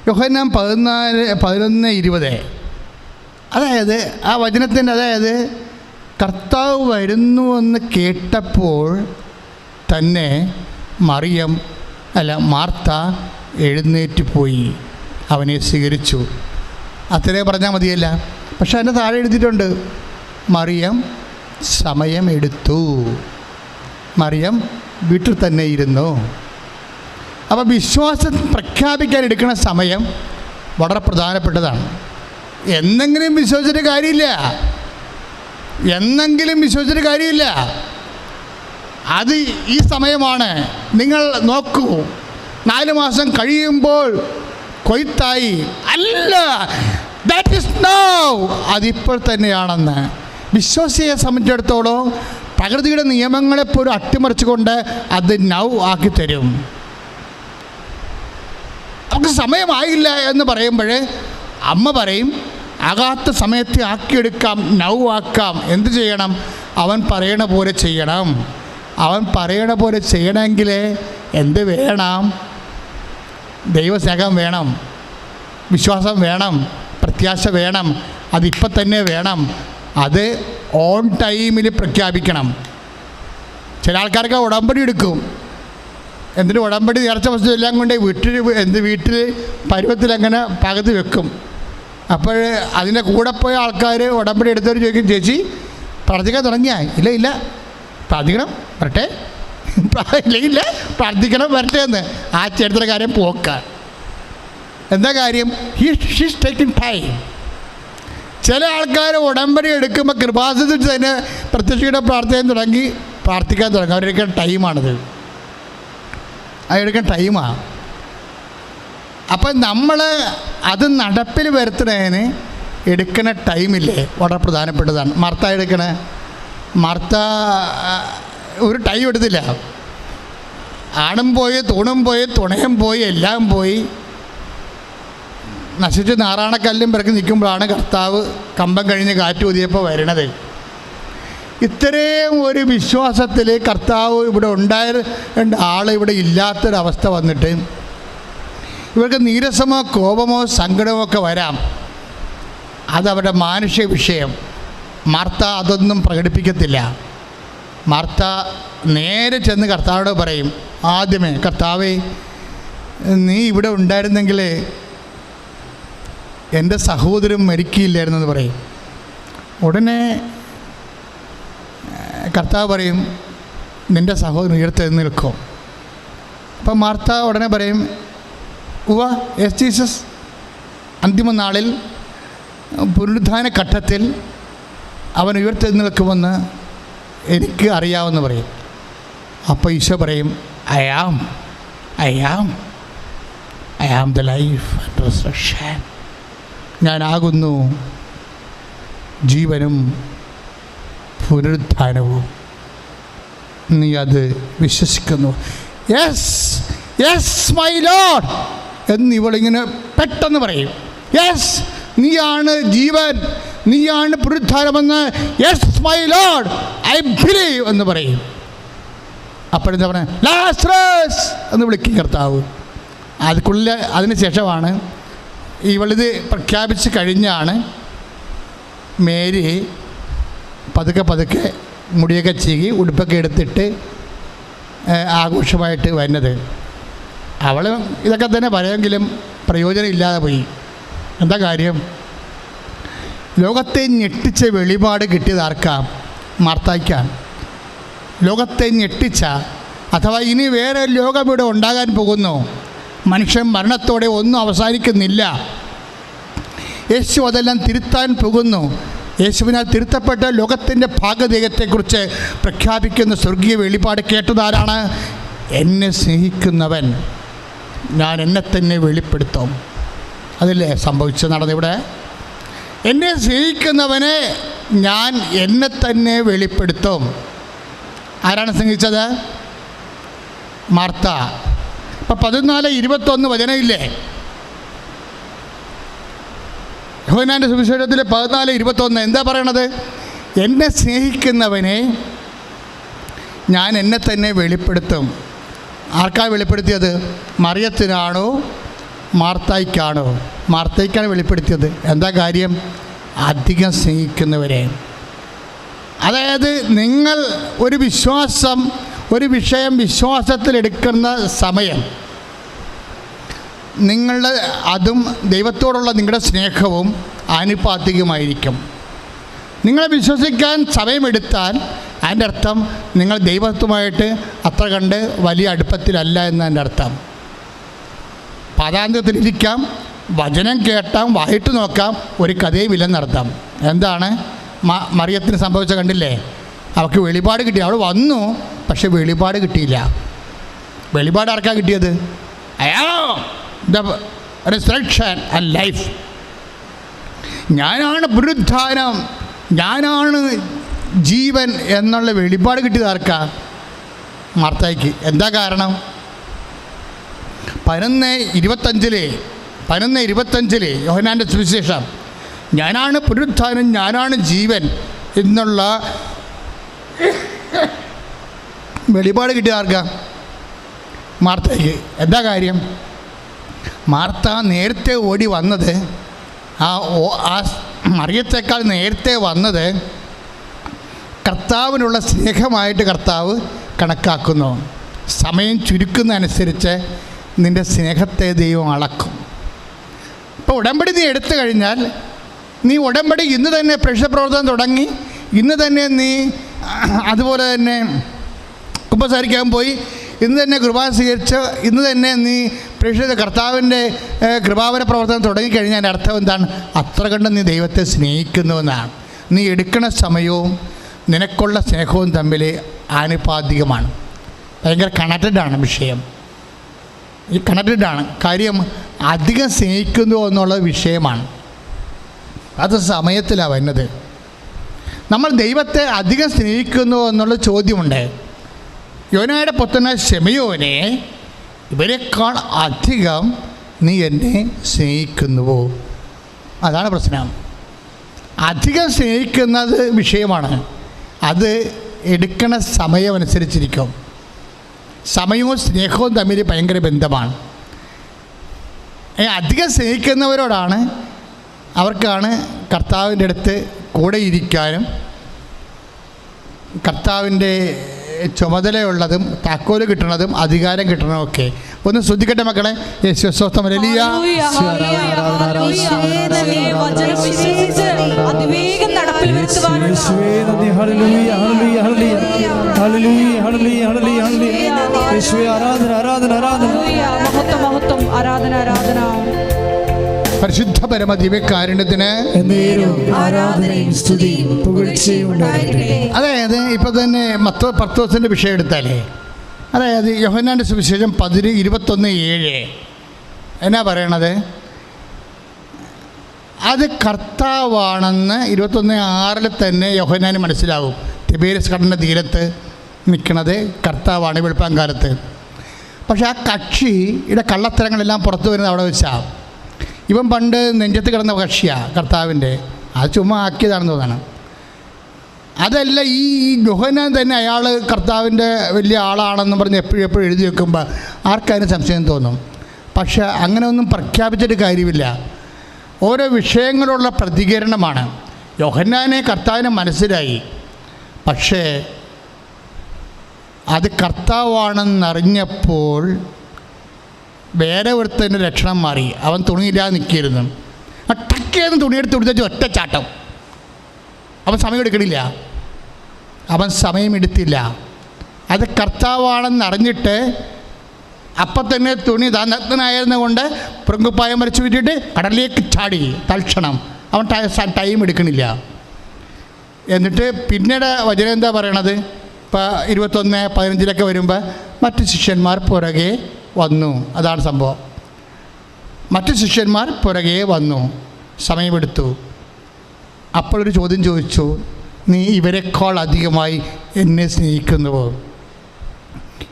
S1: യോഹന്നാൻ 11:20. അതായത് ആ വചനത്തിൻ്റെ, അതായത് കർത്താവ് വരുന്നുവെന്ന് കേട്ടപ്പോൾ തന്നെ മാർത്ത എഴുന്നേറ്റ് പോയി അവനെ സ്വീകരിച്ചു. അത്രേ പറഞ്ഞാൽ മതിയല്ല. പക്ഷെ അതിൻ്റെ താഴെ എഴുതിയിട്ടുണ്ട്, മറിയം സമയമെടുത്തു, മറിയം വീട്ടിൽ തന്നെ ഇരുന്നു. അപ്പോൾ വിശ്വാസം പ്രഖ്യാപിക്കാൻ എടുക്കുന്ന സമയം വളരെ പ്രധാനപ്പെട്ടതാണ്. എന്നെങ്കിലും വിശ്വസിച്ചിട്ട് കാര്യമില്ല, അത് ഈ സമയമാണ്. നിങ്ങൾ നോക്കൂ, 4 മാസം കഴിയുമ്പോൾ കൊയ്ത്തായി അല്ല, ദാറ്റ് ഈസ് നൗ, അതിപ്പോൾ തന്നെയാണെന്ന്. വിശ്വാസിയെ സംബന്ധിച്ചിടത്തോളം പ്രകൃതിയുടെ നിയമങ്ങളെപ്പോലും അട്ടിമറിച്ചുകൊണ്ട് അത് നൗ ആക്കി തരും. നമുക്ക് സമയമായില്ല എന്ന് പറയുമ്പോൾ അമ്മ പറയും, ആകാത്ത സമയത്ത് ആക്കിയെടുക്കാം, നൗ ആക്കാം. എന്ത് ചെയ്യണം? അവൻ പറയണ പോലെ ചെയ്യണം. അവൻ പറയണ പോലെ ചെയ്യണമെങ്കിൽ എന്ത് വേണം? ദൈവസ്നേഹം വേണം, വിശ്വാസം വേണം, പ്രത്യാശ വേണം. അതിപ്പോൾ തന്നെ വേണം. അത് ഓൺ ടൈമിൽ പ്രഖ്യാപിക്കണം. ചില ആൾക്കാർക്ക് ഉടമ്പടി എടുക്കും. എന്നിട്ട് ഉടമ്പടി നേർച്ച വസ്തു എല്ലാം കൊണ്ട് വീട്ടിൽ പരുവത്തിലങ്ങനെ പകുതി വെക്കും. അപ്പോൾ അതിൻ്റെ കൂടെ പോയ ആൾക്കാർ ഉടമ്പടി എടുത്തവർ ചോദിക്കും, ചേച്ചി പ്രാർത്ഥിക്കാൻ തുടങ്ങിയാ? ഇല്ല പ്രാർത്ഥിക്കണം വരട്ടെ, ഇല്ല പ്രാർത്ഥിക്കണം വരട്ടെ എന്ന്. ആ ചേട്ടത്തിൻ്റെ കാര്യം പോക്കാണ്. എന്താ കാര്യം? She's taking time. ചില ആൾക്കാർ ഉടമ്പടി എടുക്കുമ്പോൾ കൃപാസനത്തിൽ തന്നെ പ്രത്യക്ഷയുടെ പ്രാർത്ഥിക്കാൻ തുടങ്ങി. അവരെടുക്കുന്ന ടൈമാണത്, അതെടുക്കുന്ന ടൈമാണ്. അപ്പം നമ്മൾ അത് നടപ്പിൽ വരുത്തുന്നതിന് എടുക്കുന്ന ടൈമില്ലേ വളരെ പ്രധാനപ്പെട്ടതാണ്. മാർത്ത ഒരു ടൈം എടുത്തില്ല. ആണും പോയി, തൂണും പോയി, തുണയും പോയി, എല്ലാം പോയി. നശിച്ച് നാറാണക്കല്ലും പിറക്കി നിൽക്കുമ്പോഴാണ് കർത്താവ് കമ്പം കഴിഞ്ഞ് കാറ്റ് ഊതിയപ്പോൾ വരണത്. ഇത്രയും ഒരു വിശ്വാസത്തിൽ കർത്താവ് ഇവിടെ ഉണ്ടായിരുന്ന ആൾ ഇവിടെ ഇല്ലാത്തൊരവസ്ഥ വന്നിട്ട് ഇവർക്ക് നീരസമോ കോപമോ സങ്കടമോ ഒക്കെ വരാം. അതവരുടെ മാനുഷിക വിഷയം. മാർത്ത അതൊന്നും പ്രകടിപ്പിക്കത്തില്ല. മാർത്ത നേരെ ചെന്ന് കർത്താവോട് പറയും, ആദ്യമേ, കർത്താവേ, നീ ഇവിടെ ഉണ്ടായിരുന്നെങ്കിൽ എൻ്റെ സഹോദരൻ മരിക്കില്ലായിരുന്നെന്ന് പറയും. ഉടനെ കർത്താവ് പറയും, നിൻ്റെ സഹോദരൻ ഉയർത്തെഴുന്നേൽക്കും. അപ്പം മാർത്ത ഉടനെ പറയും, ഉവ്വ യെസ് ജീസസ്, അന്തിമ നാളിൽ പുനരുദ്ധാന ഘട്ടത്തിൽ അവൻ ഉയർത്തെഴുന്നേൽക്കുമെന്ന് എനിക്ക് അറിയാമെന്ന് പറയും. അപ്പോൾ ഈശോ പറയും, I am the life and resurrection. ഞാനാകുന്നു ജീവനും പുനരുദ്ധാനവും. നീ അത് വിശ്വസിക്കുന്നു? യെസ് യെസ് മൈ ലോർഡ് എന്ന് ഇവളിങ്ങനെ പെട്ടെന്ന് പറയും. യെസ്, നീയാണ് ജീവൻ, നീയാണ് പുനരുദ്ധാനമെന്ന്. Yes my lord, I believe എന്ന് പറയും. അപ്പോഴെന്താ പറയുക? ലാസറസ് എന്ന് വിളിക്കും കർത്താവ്. അതിന് ശേഷമാണ് ഇവളിത് പ്രഖ്യാപിച്ച് കഴിഞ്ഞാണ് മേരി പതുക്കെ മുടിയൊക്കെ ചീകി ഉടുപ്പൊക്കെ എടുത്തിട്ട് ആഘോഷമായിട്ട് വരുന്നത്. അവൾ ഇതൊക്കെ തന്നെ പറയുമെങ്കിലും പ്രയോജനം ഇല്ലാതെ പോയി. എന്താ കാര്യം? ലോകത്തെ ഞെട്ടിച്ച വെളിപാട് കിട്ടിയത് ആർക്കാം? മാർത്തായ്ക്കാണ്. ലോകത്തെ ഞെട്ടിച്ച, അഥവാ ഇനി വേറെ ലോകം ഇവിടെ ഉണ്ടാകാൻ പോകുന്നു, മനുഷ്യൻ മരണത്തോടെ ഒന്നും അവസാനിക്കുന്നില്ല, യേശു അതെല്ലാം തിരുത്താൻ പോകുന്നു, യേശുവിനാൽ തിരുത്തപ്പെട്ട ലോകത്തിൻ്റെ ഭാഗധേയത്തെക്കുറിച്ച് പ്രഖ്യാപിക്കുന്ന സ്വർഗീയ വെളിപാട് കേട്ടതാരാണ്? എന്നെ സ്നേഹിക്കുന്നവൻ ഞാൻ എന്നെ തന്നെ വെളിപ്പെടുത്തും. അതല്ലേ സംഭവിച്ചു നടന്നിവിടെ? എന്നെ സ്നേഹിക്കുന്നവനെ ഞാൻ എന്നെ തന്നെ വെളിപ്പെടുത്തും. ആരാണ് സ്നേഹിച്ചത്? മാർത്ത. അപ്പം 14:21 വചനമില്ലേ? യോഹന്നാൻ്റെ സുവിശേഷത്തിൽ 14:21 എന്താ പറയണത്? എന്നെ സ്നേഹിക്കുന്നവനെ ഞാൻ എന്നെ തന്നെ വെളിപ്പെടുത്തും. ആർക്കാണ് വെളിപ്പെടുത്തിയത്? മറിയത്തിനാണോ മാർത്തായ്ക്കാണോ? മാർത്തായ്ക്കാണ് വെളിപ്പെടുത്തിയത്. എന്താ കാര്യം? അധികം സ്നേഹിക്കുന്നവരെ. അതായത് നിങ്ങൾ ഒരു വിഷയം വിശ്വാസത്തിലെടുക്കുന്ന സമയം നിങ്ങളുടെ അതും ദൈവത്തോടുള്ള നിങ്ങളുടെ സ്നേഹവും ആനുപാതികമായിരിക്കും. നിങ്ങളെ വിശ്വസിക്കാൻ സമയമെടുത്താൽ അതിൻ്റെ അർത്ഥം നിങ്ങൾ ദൈവത്തുമായിട്ട് അത്ര കണ്ട് വലിയ അടുപ്പത്തിലല്ല എന്നതിൻ്റെ അർത്ഥം. പാതാന്തത്തിലിരിക്കാം, വചനം കേട്ടാം, വായിട്ട് നോക്കാം, ഒരു കഥയുമില്ലെന്നർത്ഥം. എന്താണ് മറിയത്തിന് സംഭവിച്ച കണ്ടില്ലേ? അവൾക്ക് വെളിപാട് കിട്ടി. അവൾ വന്നു, പക്ഷെ വെളിപാട് കിട്ടിയില്ല. വെളിപാട് ആർക്കാ കിട്ടിയത്? The resurrection and life. ഞാനാണ് പുനരുദ്ധാനം, ഞാനാണ് ജീവൻ എന്നുള്ള വെളിപാട് കിട്ടിയത് ആർക്കാ? മാർത്തായ്ക്ക്. എന്താ കാരണം? 11:25 യോഹന്നാൻ്റെ സുവിശേഷം, ഞാനാണ് പുനരുദ്ധാനം, ഞാനാണ് ജീവൻ എന്നുള്ള വെളിപാട് കിട്ടിയത് ആർക്കാ? മാർത്തായ്ക്ക്. എന്താ കാര്യം? മാർത്ത നേരത്തെ ഓടി വന്നത്, ആ മറിയത്തേക്കാൾ നേരത്തെ വന്നത് കർത്താവിനുള്ള സ്നേഹമായിട്ട് കർത്താവ് കണക്കാക്കുന്നു. സമയം ചുരുക്കുന്നതനുസരിച്ച് നിൻ്റെ സ്നേഹത്തെ ദൈവം അളക്കും. ഇപ്പോൾ ഉടമ്പടി നീ എടുത്തു കഴിഞ്ഞാൽ, നീ ഉടമ്പടി ഇന്ന് തന്നെ പ്രേക്ഷിതപ്രവർത്തനം തുടങ്ങി, ഇന്ന് തന്നെ നീ അതുപോലെ തന്നെ കുമ്പസാരിക്കാൻ പോയി, ഇന്ന് തന്നെ കൃപാന സ്വീകരിച്ച്, ഇന്ന് തന്നെ നീ പ്രേക്ഷിത കർത്താവിൻ്റെ കൃപാവന പ്രവർത്തനം തുടങ്ങിക്കഴിഞ്ഞാൽ അതിൻ്റെ അർത്ഥം എന്താണ്? അത്ര കണ്ട് നീ ദൈവത്തെ സ്നേഹിക്കുന്നുവെന്നാണ്. നീ എടുക്കുന്ന സമയവും നിനക്കുള്ള സ്നേഹവും തമ്മിൽ ആനുപാതികമാണ്. ഭയങ്കര കണക്റ്റഡാണ് വിഷയം. ഈ കണക്റ്റഡാണ് കാര്യം. അധികം സ്നേഹിക്കുന്നു എന്നുള്ള വിഷയമാണ്. അത് സമയത്തിലാണ് വരുന്നത്. നമ്മൾ ദൈവത്തെ അധികം സ്നേഹിക്കുന്നു എന്നുള്ള ചോദ്യമുണ്ട്. യോനായുടെ പുത്രനായ ശിമയോനെ, ഇവരെക്കാൾ അധികം നീ എന്നെ സ്നേഹിക്കുന്നുവോ? അതാണ് പ്രശ്നം. അധികം സ്നേഹിക്കുന്നത് വിഷയമാണ്. അത് എടുക്കണ സമയമനുസരിച്ചിരിക്കും. സമയവും സ്നേഹവും തമ്മിൽ ഭയങ്കര ബന്ധമാണ്. അധികം സ്നേഹിക്കുന്നവരോടാണ്, അവർക്കാണ് കർത്താവിൻ്റെ അടുത്ത് കൂടെ ഇരിക്കാനും കർത്താവിൻ്റെ ചുമതലയുള്ളതും താക്കോല് കിട്ടണതും അധികാരം കിട്ടണതും ഒക്കെ. ഒന്ന് ശ്രദ്ധിക്കട്ടെ മക്കളെ. യേശു സ്വസ്ഥം. ഹല്ലേലൂയ.
S3: വചനം വിശ്വസിച്ച് അതിവേഗം നടപ്പിൽ വരുത്തുവാൻ മഹത്വം ആരാധന ആരാധന.
S1: പരിശുദ്ധ പരമ ദിവ്യകാരുണ്യത്തിന് അതായത് ഇപ്പൊ തന്നെ പത്രോസിന്റെ വിഷയം എടുത്താലേ, അതായത് യോഹന്നാന്റെ സുവിശേഷം 21:7 എന്നാ പറയണത്? അത് കർത്താവാണെന്ന് 21:6 തന്നെ യോഹന്നാന് മനസ്സിലാവും. തിബേരിയസ് കടലിൻ്റെ തീരത്ത് നിൽക്കുന്നത് കർത്താവാണ് വെളുപ്പാങ്കാലത്ത്. പക്ഷെ ആ കക്ഷിയുടെ കള്ളത്തരങ്ങളെല്ലാം പുറത്തു വരുന്നത് അവിടെ വെച്ചാൽ. ഇവൻ പണ്ട് നെഞ്ചത്ത് കിടന്ന കക്ഷിയാണ് കർത്താവിൻ്റെ, അത് ചുമ്മാ ആക്കിയതാണെന്ന് തോന്നണം. അതല്ല, ഈ യോഹന്നാൻ തന്നെ അയാൾ കർത്താവിൻ്റെ വലിയ ആളാണെന്ന് പറഞ്ഞ് എപ്പോഴും എഴുതി വെക്കുമ്പോൾ ആർക്കാരും സംശയം തോന്നും. പക്ഷെ അങ്ങനെ ഒന്നും പ്രഖ്യാപിച്ചിട്ട് കാര്യമില്ല. ഓരോ വിഷയങ്ങളുള്ള പ്രതികരണമാണ്. യോഹന്നാനെ കർത്താവിനെ മനസ്സിലായി, പക്ഷേ അത് കർത്താവാണെന്നറിഞ്ഞപ്പോൾ വേറെ ഒരുത്തൻ്റെ ലക്ഷണം മാറി. അവൻ തുണിയില്ലാതെ നിൽക്കിയിരുന്നു. ആ ടക്കേന്ന് തുണിയെടുത്ത് കൊടുത്തു ഒറ്റ ചാട്ടം. അവൻ സമയമെടുക്കണില്ല, അവൻ സമയമെടുത്തില്ല. അത് കർത്താവാണെന്നറിഞ്ഞിട്ട് അപ്പം തന്നെ തുണി നഗ്നനായിരുന്ന കൊണ്ട് പുറങ്കുപ്പായം വരച്ച് വിട്ടിട്ട് കടലിലേക്ക് ചാടി തൽക്ഷണം. അവൻ ടൈം എടുക്കണില്ല. എന്നിട്ട് പിന്നീട് വചനം എന്താ പറയണത്? ഇപ്പോൾ 21:15 വരുമ്പോൾ മറ്റ് ശിഷ്യന്മാർ പുറകെ വന്നു. അതാണ് സംഭവം. മറ്റ് ശിഷ്യന്മാർ പുറകെ വന്നു, സമയമെടുത്തു. അപ്പോഴൊരു ചോദ്യം ചോദിച്ചു, നീ ഇവരെക്കാൾ അധികമായി എന്നെ സ്നേഹിക്കുന്നുവോ?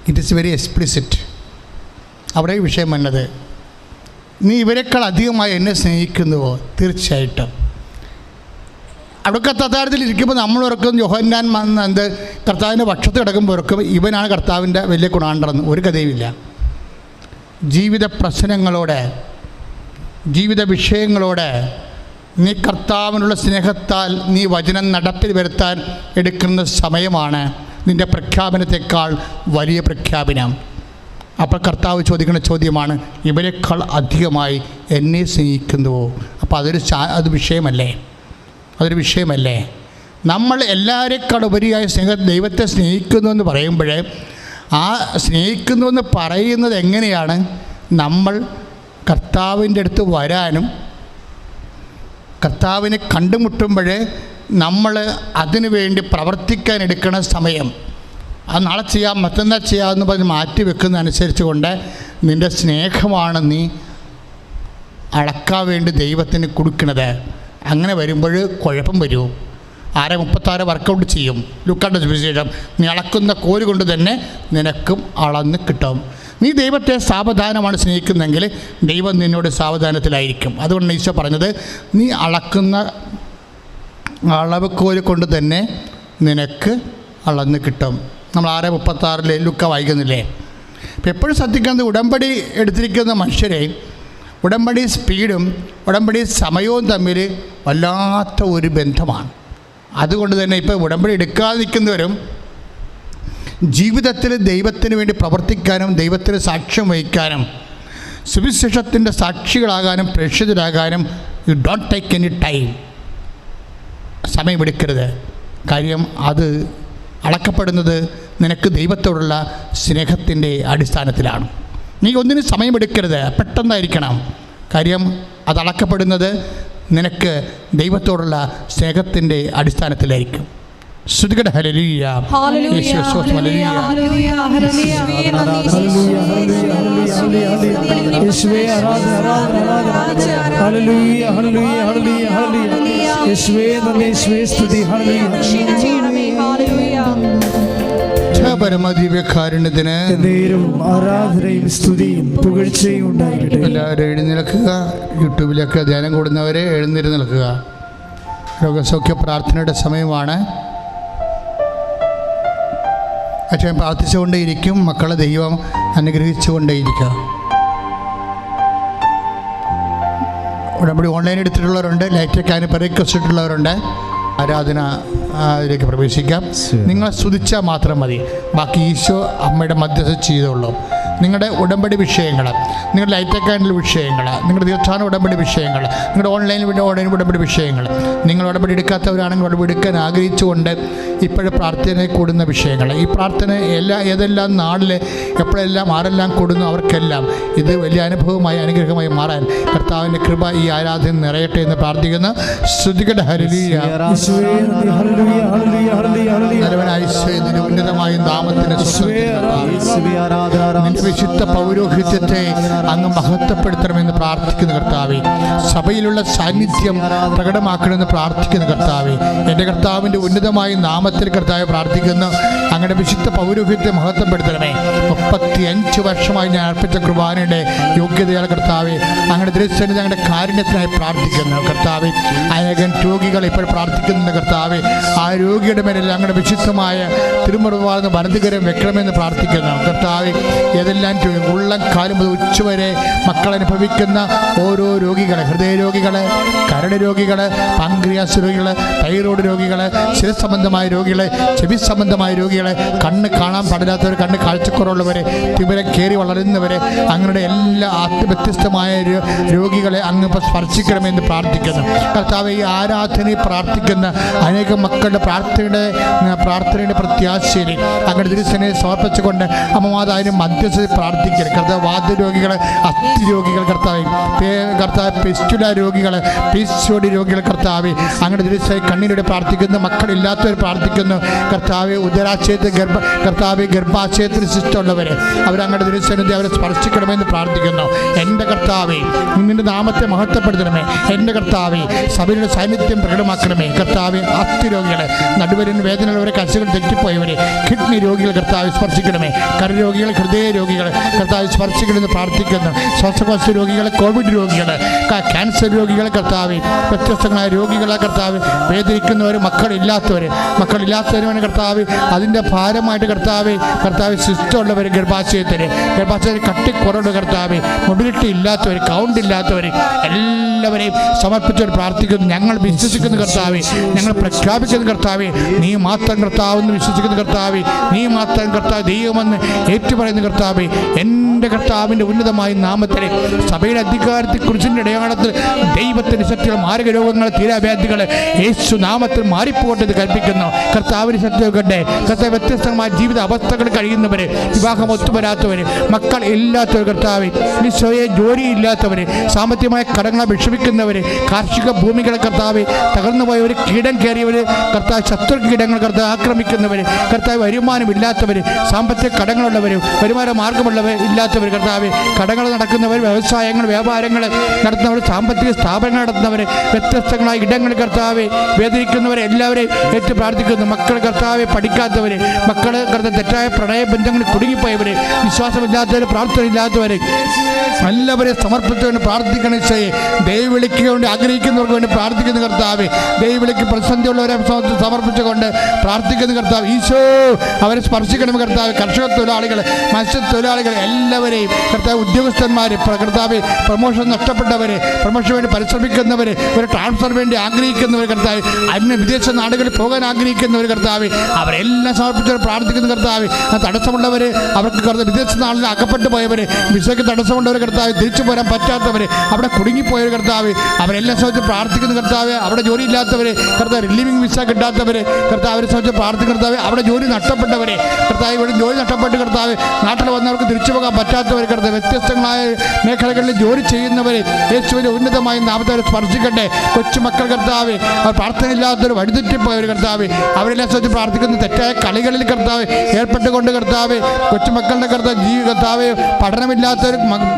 S1: It is very explicit. അവിടെ വിഷയം വന്നത്, നീ ഇവരെക്കാൾ അധികമായി എന്നെ സ്നേഹിക്കുന്നുവോ? തീർച്ചയായിട്ടും. അവിടെയൊക്കെ തഥാർത്ഥത്തിൽ ഇരിക്കുമ്പോൾ നമ്മൾ ഓർക്കും യോഹന്നാൻ കർത്താവിൻ്റെ പക്ഷത്ത് കിടക്കുമ്പോൾ ഓർക്കും ഇവനാണ് കർത്താവിൻ്റെ വലിയ ഗുണാണ്ടറെന്ന്. ഒരു കഥയുമില്ല. ജീവിത പ്രശ്നങ്ങളോടെ, ജീവിത വിഷയങ്ങളോടെ നീ കർത്താവിനുള്ള സ്നേഹത്താൽ നീ വചനം നടപ്പിൽ വരുത്താൻ എടുക്കുന്ന സമയമാണ് നിൻ്റെ പ്രഖ്യാപനത്തെക്കാൾ വലിയ പ്രഖ്യാപനം. അപ്പോൾ കർത്താവ് ചോദിക്കുന്ന ചോദ്യമാണ്, ഇവരെക്കാൾ അധികമായി എന്നെ സ്നേഹിക്കുന്നുവോ? അപ്പോൾ അത് വിഷയമല്ലേ? അതൊരു വിഷയമല്ലേ? നമ്മൾ എല്ലാവരെക്കാൾ ഉപരിയായി ദൈവത്തെ സ്നേഹിക്കുന്നു എന്ന് പറയുമ്പോഴേ, ആ സ്നേഹിക്കുന്നു എന്ന് പറയുന്നത് എങ്ങനെയാണ്? നമ്മൾ കർത്താവിൻ്റെ അടുത്ത് വരാനും കർത്താവിനെ കണ്ടുമുട്ടുമ്പോഴേ നമ്മൾ അതിനു വേണ്ടി പ്രവർത്തിക്കാൻ എടുക്കുന്ന സമയം, അത് നാളെ ചെയ്യാം മറ്റന്നാൾ ചെയ്യാമെന്ന് പറഞ്ഞ് മാറ്റി വെക്കുന്നതനുസരിച്ച് കൊണ്ട് നിൻ്റെ സ്നേഹമാണ് നീ അളക്കാൻ വേണ്ടി ദൈവത്തിന് കൊടുക്കുന്നത്. അങ്ങനെ വരുമ്പോൾ കുഴപ്പം വരും. 6:36 വർക്കൗട്ട് ചെയ്യും. ലുക്കായുടെ സുവിശേഷം, നീ അളക്കുന്ന കോല് കൊണ്ട് തന്നെ നിനക്കും അളന്ന് കിട്ടും. നീ ദൈവത്തെ സാവധാനമാണ് സ്നേഹിക്കുന്നതെങ്കിൽ ദൈവം നിന്നോട് സാവധാനത്തിലായിരിക്കും. അതുകൊണ്ട് ഈശോ പറഞ്ഞത്, നീ അളക്കുന്ന അളവ് കോല് കൊണ്ട് തന്നെ നിനക്ക് അളന്ന് കിട്ടും. നമ്മൾ 6:36 ലുക്ക വായിക്കുന്നില്ലേ? അപ്പം എപ്പോഴും ശ്രദ്ധിക്കുന്നത്, ഉടമ്പടി എടുത്തിരിക്കുന്ന മനുഷ്യരെ ഉടമ്പടി സ്പീഡും ഉടമ്പടി സമയവും തമ്മിൽ വല്ലാത്ത ഒരു ബന്ധമാണ്. അതുകൊണ്ട് തന്നെ ഇപ്പോൾ ഉടമ്പടി എടുക്കാതെ നിൽക്കുന്നവരും ജീവിതത്തിൽ ദൈവത്തിന് വേണ്ടി പ്രവർത്തിക്കാനും ദൈവത്തിന് സാക്ഷ്യം വഹിക്കാനും സുവിശേഷത്തിൻ്റെ സാക്ഷികളാകാനും പ്രേക്ഷിതരാകാനും you don't take any time. സമയമെടുക്കരുത്. കാര്യം അത് അളക്കപ്പെടുന്നത് നിനക്ക് ദൈവത്തോടുള്ള സ്നേഹത്തിൻ്റെ അടിസ്ഥാനത്തിലാണ്. നീ ഒന്നിനും സമയമെടുക്കരുത്, പെട്ടെന്നായിരിക്കണം. കാര്യം അത് അളക്കപ്പെടുന്നത് നിനക്ക് ദൈവത്തോടുള്ള സ്നേഹത്തിൻ്റെ അടിസ്ഥാനത്തിലായിരിക്കും. ശ്രുതികട ഹല്ലേലൂയ. പരമദിവ്യകാരുണ്യത്തിന്
S2: ആരാധനയും സ്തുതിയും പുകഴ്ചയും ഉണ്ടാകട്ടെ.
S1: എല്ലാവരും എഴുന്നേൽക്കുക. യൂട്യൂബിലൊക്കെ ധ്യാനം കൂടുന്നവരെ എഴുന്നേറ്റ് നിൽക്കുക. രോഗസൗഖ്യ പ്രാർത്ഥനയുടെ സമയമാണ്. അച്ഛൻ പ്രാർത്ഥിച്ചുകൊണ്ടേയിരിക്കും. മക്കളെ ദൈവം അനുഗ്രഹിച്ചുകൊണ്ടേയിരിക്കുക. ഉടമ്പടി ഓൺലൈൻ എടുത്തിട്ടുള്ളവരുണ്ട്, ലൈറ്റൊക്കെ അതിന് റിക്വസ്റ്റ് ഇട്ടുള്ളവരുണ്ട്. ആരാധനയിലേക്ക് പ്രവേശിക്കാം. നിങ്ങൾ സ്തുതിച്ചാൽ മാത്രം മതി, ബാക്കി ഈശോ അമ്മയുടെ മധ്യസ്ഥ ചെയ്തോളൂ. നിങ്ങളുടെ ഉടമ്പടി വിഷയങ്ങൾ, നിങ്ങളുടെ ലൈറ്റ് അക്കാൻഡിൽ വിഷയങ്ങൾ, നിങ്ങളുടെ തീർത്ഥാടന ഉടമ്പടി വിഷയങ്ങൾ, നിങ്ങളുടെ ഓൺലൈൻ ഉടമ്പടി വിഷയങ്ങൾ, നിങ്ങൾ ഉടമ്പടി എടുക്കാത്തവരാണെങ്കിൽ ഉടമ്പടി എടുക്കാൻ ആഗ്രഹിച്ചുകൊണ്ട് ഇപ്പോഴും പ്രാർത്ഥനയിൽ കൂടുന്ന വിഷയങ്ങൾ, ഈ പ്രാർത്ഥന ഏതെല്ലാം നാളിൽ എപ്പോഴെല്ലാം ആരെല്ലാം കൂടുന്നു അവർക്കെല്ലാം ഇത് വലിയ അനുഭവമായി അനുഗ്രഹമായി മാറാൻ കർത്താവിൻ്റെ കൃപ ഈ ആരാധന നിറയട്ടെ എന്ന് പ്രാർത്ഥിക്കുന്ന സ്തുതിക്കട്ടെ. ഹല്ലേലൂയ. ഉന്നതമായ നാമത്തിന് വിശുദ്ധ പൗരോഹിത്യത്തെ അങ്ങ് മഹത്വപ്പെടുത്തണമെന്ന് പ്രാർത്ഥിക്കുന്ന കർത്താവേ, സഭയിലുള്ള സാന്നിധ്യം പ്രകടമാക്കണമെന്ന് പ്രാർത്ഥിക്കുന്ന കർത്താവേ, എൻ്റെ കർത്താവിൻ്റെ ഉന്നതമായ നാമത്തിൽ കർത്താവെ പ്രാർത്ഥിക്കുന്നു. അങ്ങയുടെ വിശുദ്ധ പൗരോഹിത്യത്തെ മഹത്വപ്പെടുത്തണമേ. 35 വർഷമായി ഞാൻ അർപ്പിച്ച കുർബാനയുടെ യോഗ്യതയാൽ കർത്താവെ അങ്ങയുടെ ദൃശ്യത്തിന് ഞങ്ങളുടെ കാരുണ്യത്തിനായി പ്രാർത്ഥിക്കുന്നു കർത്താവെ. അനേകം രോഗികൾ ഇപ്പോൾ പ്രാർത്ഥിക്കുന്നുണ്ട് കർത്താവെ. ആ രോഗിയുടെ മേലെല്ലാം അങ്ങയുടെ വിശുദ്ധമായ തിരുമുറിവാർന്ന് വലതുകരം വെക്കണമെന്ന് പ്രാർത്ഥിക്കുന്നു കർത്താവെ. ഏതെല്ലാം ഉള്ളംകാലം മുതൽ ഉച്ചവരെ മക്കൾ അനുഭവിക്കുന്ന ഓരോ രോഗികളെ, ഹൃദയ രോഗികളെ, കരട് രോഗികളെ, പാൻക്രിയാസ് രോഗികളെ, തൈറോയ്ഡ് രോഗികളെ, ശിരസ് സംബന്ധമായ രോഗികളെ, ചെവി സംബന്ധമായ രോഗികളെ, കണ്ണ് കാണാൻ പാടില്ലാത്തവർ, കണ്ണ് കാഴ്ചക്കുറവുള്ളവരെ, തിമിരം കയറി വളരുന്നവരെ, അങ്ങനെ എല്ലാ വ്യത്യസ്തമായ രോഗികളെ അങ്ങ് ഇപ്പോൾ സ്പർശിക്കണമെന്ന് പ്രാർത്ഥിക്കുന്നു കർത്താവ്. ഈ ആരാധനയിൽ പ്രാർത്ഥിക്കുന്ന അനേകം മക്കളുടെ പ്രാർത്ഥനയുടെ പ്രത്യാശയിൽ അങ്ങയുടെ തിരുസനെ സമർപ്പിച്ചുകൊണ്ട് അമ്മമാതാവിനും മധ്യസ്ഥ പ്രാർത്ഥിക്കൽ കർത്താവ്. വാദരോഗികളെ, അസ്ഥി രോഗികൾ കർത്താവ്, പെസ്റ്റുല രോഗികൾ, പിസിഒഡി രോഗികൾ കർത്താവ് അങ്ങയുടെ തിരുസനെ കണ്ണീരോടെ പ്രാർത്ഥിക്കുന്നു. മക്കളില്ലാത്തവർ പ്രാർത്ഥിക്കുന്നു കർത്താവ്. ഉദരാശയത്തിൽ കർത്താവ് ഗർഭാശയത്തിന് ശിഷ്ടമുള്ളവരെ അവരങ്ങയുടെ തിരുസന്നിധി അവരെ സ്പർശിക്കണമെന്ന് പ്രാർത്ഥിക്കുന്നു. എൻ്റെ കർത്താവേ, നിന്റെ നാമത്തെ മഹത്വപ്പെടുത്തണമേ. എൻ്റെ കർത്താവേ, സഭയുടെ സാന്നിധ്യം പ്രകടമാക്കണമേ കർത്താവെ. അസ്ഥി രോഗികളെ, നടുവരിന് വേദനയുള്ളവരെ, കശകൾ തെറ്റിപ്പോയവരെ, കിഡ്നി രോഗികൾ കർത്താവ് സ്പർശിക്കണമേ. കരരോഗികൾ, ഹൃദയ രോഗികൾ കർത്താവ് സ്പർശിക്കണമെന്ന് പ്രാർത്ഥിക്കുന്നു. ശ്വാസകോശ രോഗികൾ, കോവിഡ് രോഗികൾ, ക്യാൻസർ രോഗികളെ കർത്താവ്, വ്യത്യസ്തങ്ങളായ രോഗികളെ കർത്താവ്, വേദനിക്കുന്നവർ, മക്കളില്ലാത്തവരുമാണ് കർത്താവ്. അതിൻ്റെ ഭാരമായിട്ട് കർത്താവ് ശിഷ്ടമുള്ളവർ, ഗർഭാശയത്തിന് കട്ടിക്കുറവുള്ള കർത്താവ്, മൊബിലിറ്റി ഇല്ലാത്തവർ, കൗണ്ട് ഇല്ലാത്തവർ എല്ലാവരെയും സമർപ്പിച്ചവർ പ്രാർത്ഥിക്കുന്നു. ഞങ്ങൾ വിശ്വസിക്കുന്ന കർത്താവ്, ഞങ്ങൾ പ്രഖ്യാപിക്കുന്ന കർത്താവ്, നീ മാത്രം കർത്താവെന്ന് വിശ്വസിക്കുന്ന കർത്താവ്, നീ മാത്രം കർത്താവ് ദൈവമെന്ന് ഏറ്റുപറയുന്ന കർത്താവ്. എൻ്റെ കർത്താവിൻ്റെ ഉന്നതമായ നാമത്തിൽ സഭയുടെ അധികാരത്തിൽ കുറിച്ചിൻ്റെ ഇടയാളത്തിൽ ദൈവത്തിൻ്റെ ശക്തികൾ, മാരക രോഗങ്ങൾ, തീരാവ്യാധികൾ യേശു നാമത്തിൽ മാറിപ്പോട്ടെന്ന് കൽപ്പിക്കുന്നു കർത്താവിന് ശക്തിയൊക്കെ. കർത്താവ് വ്യത്യസ്തമായ ജീവിത അവസ്ഥകൾ കഴിയുന്നവർ, വിവാഹം ഒത്തുവരാത്തവർ, മക്കൾ ഇല്ലാത്തവർ കർത്താവ്, നിശ്ചയ ജോലി ഇല്ലാത്തവർ, സാമ്പത്തികമായ കടങ്ങളെ വിഷമിക്കുന്നവർ, കാർഷിക ഭൂമികളെ കർത്താവ് തകർന്നു പോയവർ, കീടം കയറിയവർ കർത്താവ്, ശത്രു കീടങ്ങൾ കർത്താവ് ആക്രമിക്കുന്നവർ കർത്താവ്, വരുമാനമില്ലാത്തവർ, സാമ്പത്തിക കടങ്ങളുള്ളവർ, വരുമാന മാർഗമുള്ളവർ ഇല്ലാത്തവർ കർത്താവ്, കടകൾ നടക്കുന്നവർ, വ്യവസായങ്ങൾ വ്യാപാരങ്ങൾ നടത്തുന്നവർ, സാമ്പത്തിക സ്ഥാപനങ്ങൾ നടത്തുന്നവർ, വ്യത്യസ്തങ്ങളായ ഇടങ്ങളിൽ കർത്താവ് വേദനിക്കുന്നവരെ എല്ലാവരെയും ഏറ്റു പ്രാർത്ഥിക്കുന്നു. മക്കൾ കർത്താവ് പഠിക്കാത്തവർ, മക്കൾ കർത്താവ് തെറ്റായ പ്രണയബന്ധങ്ങളിൽ കുടുങ്ങിപ്പോയവർ, വിശ്വാസമില്ലാത്തവർ, പ്രാർത്ഥനയില്ലാത്തവർ എല്ലാവരെയും സമർപ്പിച്ചുകൊണ്ട് പ്രാർത്ഥിക്കണം. ഈശോയെ, ദൈവവിളിക്ക് വേണ്ടി ആഗ്രഹിക്കുന്നവർക്ക് വേണ്ടി പ്രാർത്ഥിക്കുന്ന കർത്താവ്, ദൈവവിളിക്ക് പ്രതിസന്ധിയുള്ളവരെ സമർപ്പിച്ചുകൊണ്ട് പ്രാർത്ഥിക്കുന്ന കർത്താവ്. ഈശോ, അവരെ സ്പർശിക്കണം കർത്താവ്. കർഷക തൊഴിലാളികൾ, മത്സ്യത്തൊഴിലാളികൾ എല്ലാവരെയും കർത്താവ്, ഉദ്യോഗസ്ഥന്മാർ കർത്താവ്, പ്രമോഷൻ നഷ്ടപ്പെട്ടവർ, പ്രമോഷന് വേണ്ടി പരിശ്രമിക്കുന്നവർ, ഒരു ട്രാൻസ്ഫർ വേണ്ടി ആഗ്രഹിക്കുന്നവർ കർത്താവ്, വിദേശ നാടുകളിൽ പോകാൻ ആഗ്രഹിക്കുന്നവർ കർത്താവ്, അവരെല്ലാം സമർപ്പിച്ചവർ പ്രാർത്ഥിക്കുന്ന കർത്താവ്. തടസ്സമുള്ളവർ, അവർക്ക് കർത്താവ് വിദേശ നാളിൽ അകപ്പെട്ടു പോയവർ, വിസയ്ക്ക് തടസ്സമുള്ളവർ കർത്താവ്, തിരിച്ചു പോരാൻ പറ്റാത്തവർ, അവിടെ കുടുങ്ങിപ്പോയവർ കർത്താവ്, അവരെല്ലാം സംബന്ധിച്ച് പ്രാർത്ഥിക്കുന്ന കർത്താവ്. അവിടെ ജോലി ഇല്ലാത്തവർ കർത്താവ്, റിലീവിംഗ് വിസ കിട്ടാത്തവർ കർത്താവ്, അവരെ സംബന്ധിച്ച് പ്രാർത്ഥിക്കുന്ന കർത്താവ്. അവിടെ ജോലി നഷ്ടപ്പെട്ടവരെ കർത്താവ്, ഇവിടെ ജോലി നഷ്ടപ്പെട്ട് കർത്താവ്, നാട്ടിൽ വന്നവർക്ക് തിരിച്ചു പോകാൻ പറ്റാത്തവർ കർത്താവ്, വ്യത്യസ്തങ്ങളായ മേഖലകളിൽ ജോലി ചെയ്യുന്നവർ യേശുവിൻ്റെ ഉന്നതമായ നാമത്തെ സ്പർശിക്കട്ടെ. കൊച്ചുമക്കൾ കർത്താവ്, അവർ പ്രാർത്ഥനയില്ലാത്തവർ, വഴിതെറ്റിപ്പോയവർ കർത്താവ്, അവരെല്ലാം സംബന്ധിച്ച് പ്രാർത്ഥിക്കുന്ന. തെറ്റായ കളികളിൽ കർത്താവ് ഏർപ്പെട്ടുകൊണ്ട് കർത്താവ്, കൊച്ചുമക്കളുടെ കർത്താവ്, പഠനമില്ലാത്തവർ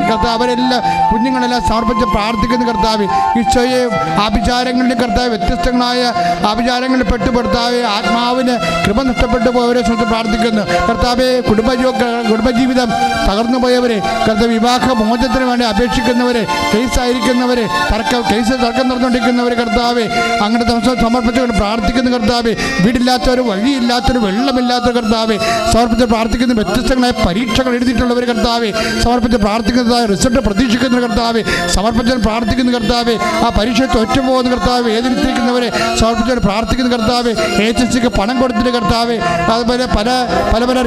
S1: കർത്താവ്, അവരെല്ലാം കുഞ്ഞുങ്ങളെല്ലാം സമർപ്പിച്ച് പ്രാർത്ഥിക്കുന്ന കർത്താവ്. ഈശോയെ, ആഭിചാരങ്ങളിൽ കർത്താവ്, വ്യത്യസ്തങ്ങളായ ആഭിചാരങ്ങളിൽ പെട്ടുപെടുത്താവ്, ആത്മാവിന് കൃപ നഷ്ടപ്പെട്ടു പോയവരെ സംബന്ധിച്ച് പ്രാർത്ഥിക്കുന്നു കർത്താവെ. കുടുംബജീവിത നിമിത്തം തകർന്നു പോയവരെ കർത്താവ്, വിവാഹ മോചനത്തിന് വേണ്ടി അപേക്ഷിക്കുന്നവരെ, കേസായിരിക്കുന്നവരെ, കേസ് തർക്കം നടന്നുകൊണ്ടിരിക്കുന്നവരെ കർത്താവെ, അങ്ങനെ സമർപ്പിച്ചുകൊണ്ട് പ്രാർത്ഥിക്കുന്ന കർത്താവെ, വീടില്ലാത്തവർ, വഴിയില്ലാത്തവർ, വെള്ളമില്ലാത്തവർ കർത്താവെ സമർപ്പിച്ച് പ്രാർത്ഥിക്കുന്ന, വ്യത്യസ്തങ്ങളായ പരീക്ഷകൾ എഴുതിയിട്ടുള്ളവർ കർത്താവെ സമർപ്പിച്ച് പ്രാർത്ഥിക്കുന്നതായ റിസൾട്ട് പ്രതീക്ഷിക്കുന്ന കർത്താവെ സമർപ്പിച്ച് പ്രാർത്ഥിക്കുന്ന കർത്താവെ, ആ പരീക്ഷ തോറ്റുപോകുന്ന കർത്താവ്, വേദനിച്ചിരിക്കുന്നവരെ സമർപ്പിച്ച് പ്രാർത്ഥിക്കുന്ന കർത്താവെ, HSCക്ക് പണം കൊടുത്തിട്ട് കർത്താവെ, അതുപോലെ പല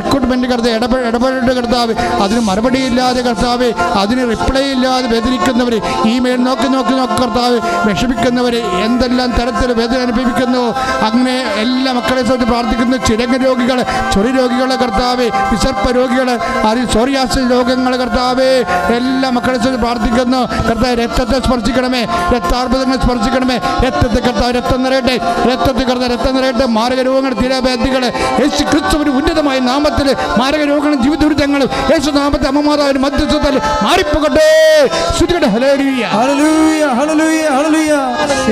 S1: റിക്രൂട്ട്മെൻറ്റ് കർത്താവ് ഇടപെടേണ്ട കർത്താവ്, അതിന് മറുപടിയില്ലാതെ കർത്താവെ, അതിന് റിപ്ലൈ ഇല്ലാതെ വേദനിക്കുന്നവർ, ഇമെയിൽ നോക്കി കർത്താവ് വിഷമിക്കുന്നവർ, എന്തെല്ലാം തരത്തിൽ വേദന അനുഭവിക്കുന്നു, അങ്ങനെ എല്ലാ മക്കളെ സംബന്ധിച്ച് പ്രാർത്ഥിക്കുന്നു. ചിരങ്ങ രോഗികൾ, ചൊറി രോഗികളെ കർത്താവെ, വിസർപ്പ രോഗികൾ, സോറിയാസിസ് രോഗങ്ങൾ കർത്താവെ, എല്ലാ മക്കളെ സംബന്ധിച്ച് പ്രാർത്ഥിക്കുന്നു കർത്താവ്. രക്തത്തെ സ്പർശിക്കണമേ, രക്താർബുദങ്ങൾ സ്പർശിക്കണമേ, രക്തത്തെ കർത്താവ് രക്തം നിറയട്ടെ, രക്തത്തിൽ കർത്താവ് രക്തം നിറയട്ടെ. മാരക രോഗങ്ങൾ, തീരാവ്യാധികൾ യേശു ക്രിസ്തുവിന്റെ ഉന്നതമായ നാമത്തിൽ മാരക രോഗങ്ങളും ജീവിത ദുരിതങ്ങളും യേശു നാമത്തിൽ അമ്മമാരുടെ മധ്യസ്ഥത്തിൽ മാറിപ്പോകട്ടെ. ഹല്ലേലൂയ, ഹല്ലേലൂയ, ഹല്ലേലൂയ, ഹല്ലേലൂയ.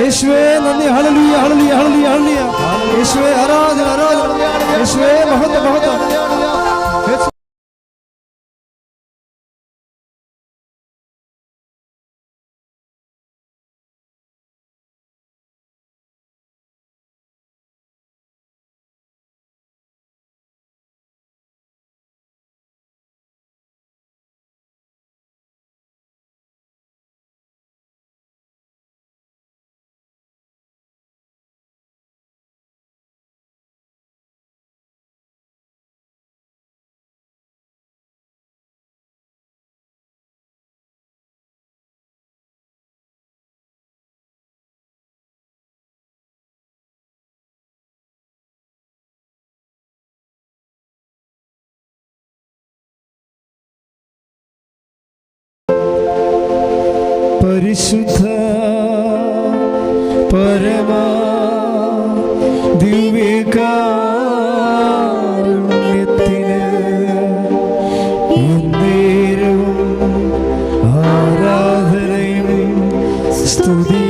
S1: യേശുവേ നന്ദി, ഹല്ലേലൂയ, ഹല്ലേലൂയ, ഹല്ലേലൂയ, ഹല്ലേലൂയ. യേശുവേ ആരാധന, ആരാധന. യേശുവേ മഹത്വം, മഹത്വം.
S4: പരിശുദ്ധ പരമ ദിവ്യകാരുണ്യത്തിന് എന്നേരവും ആരാധനയും സ്തുതി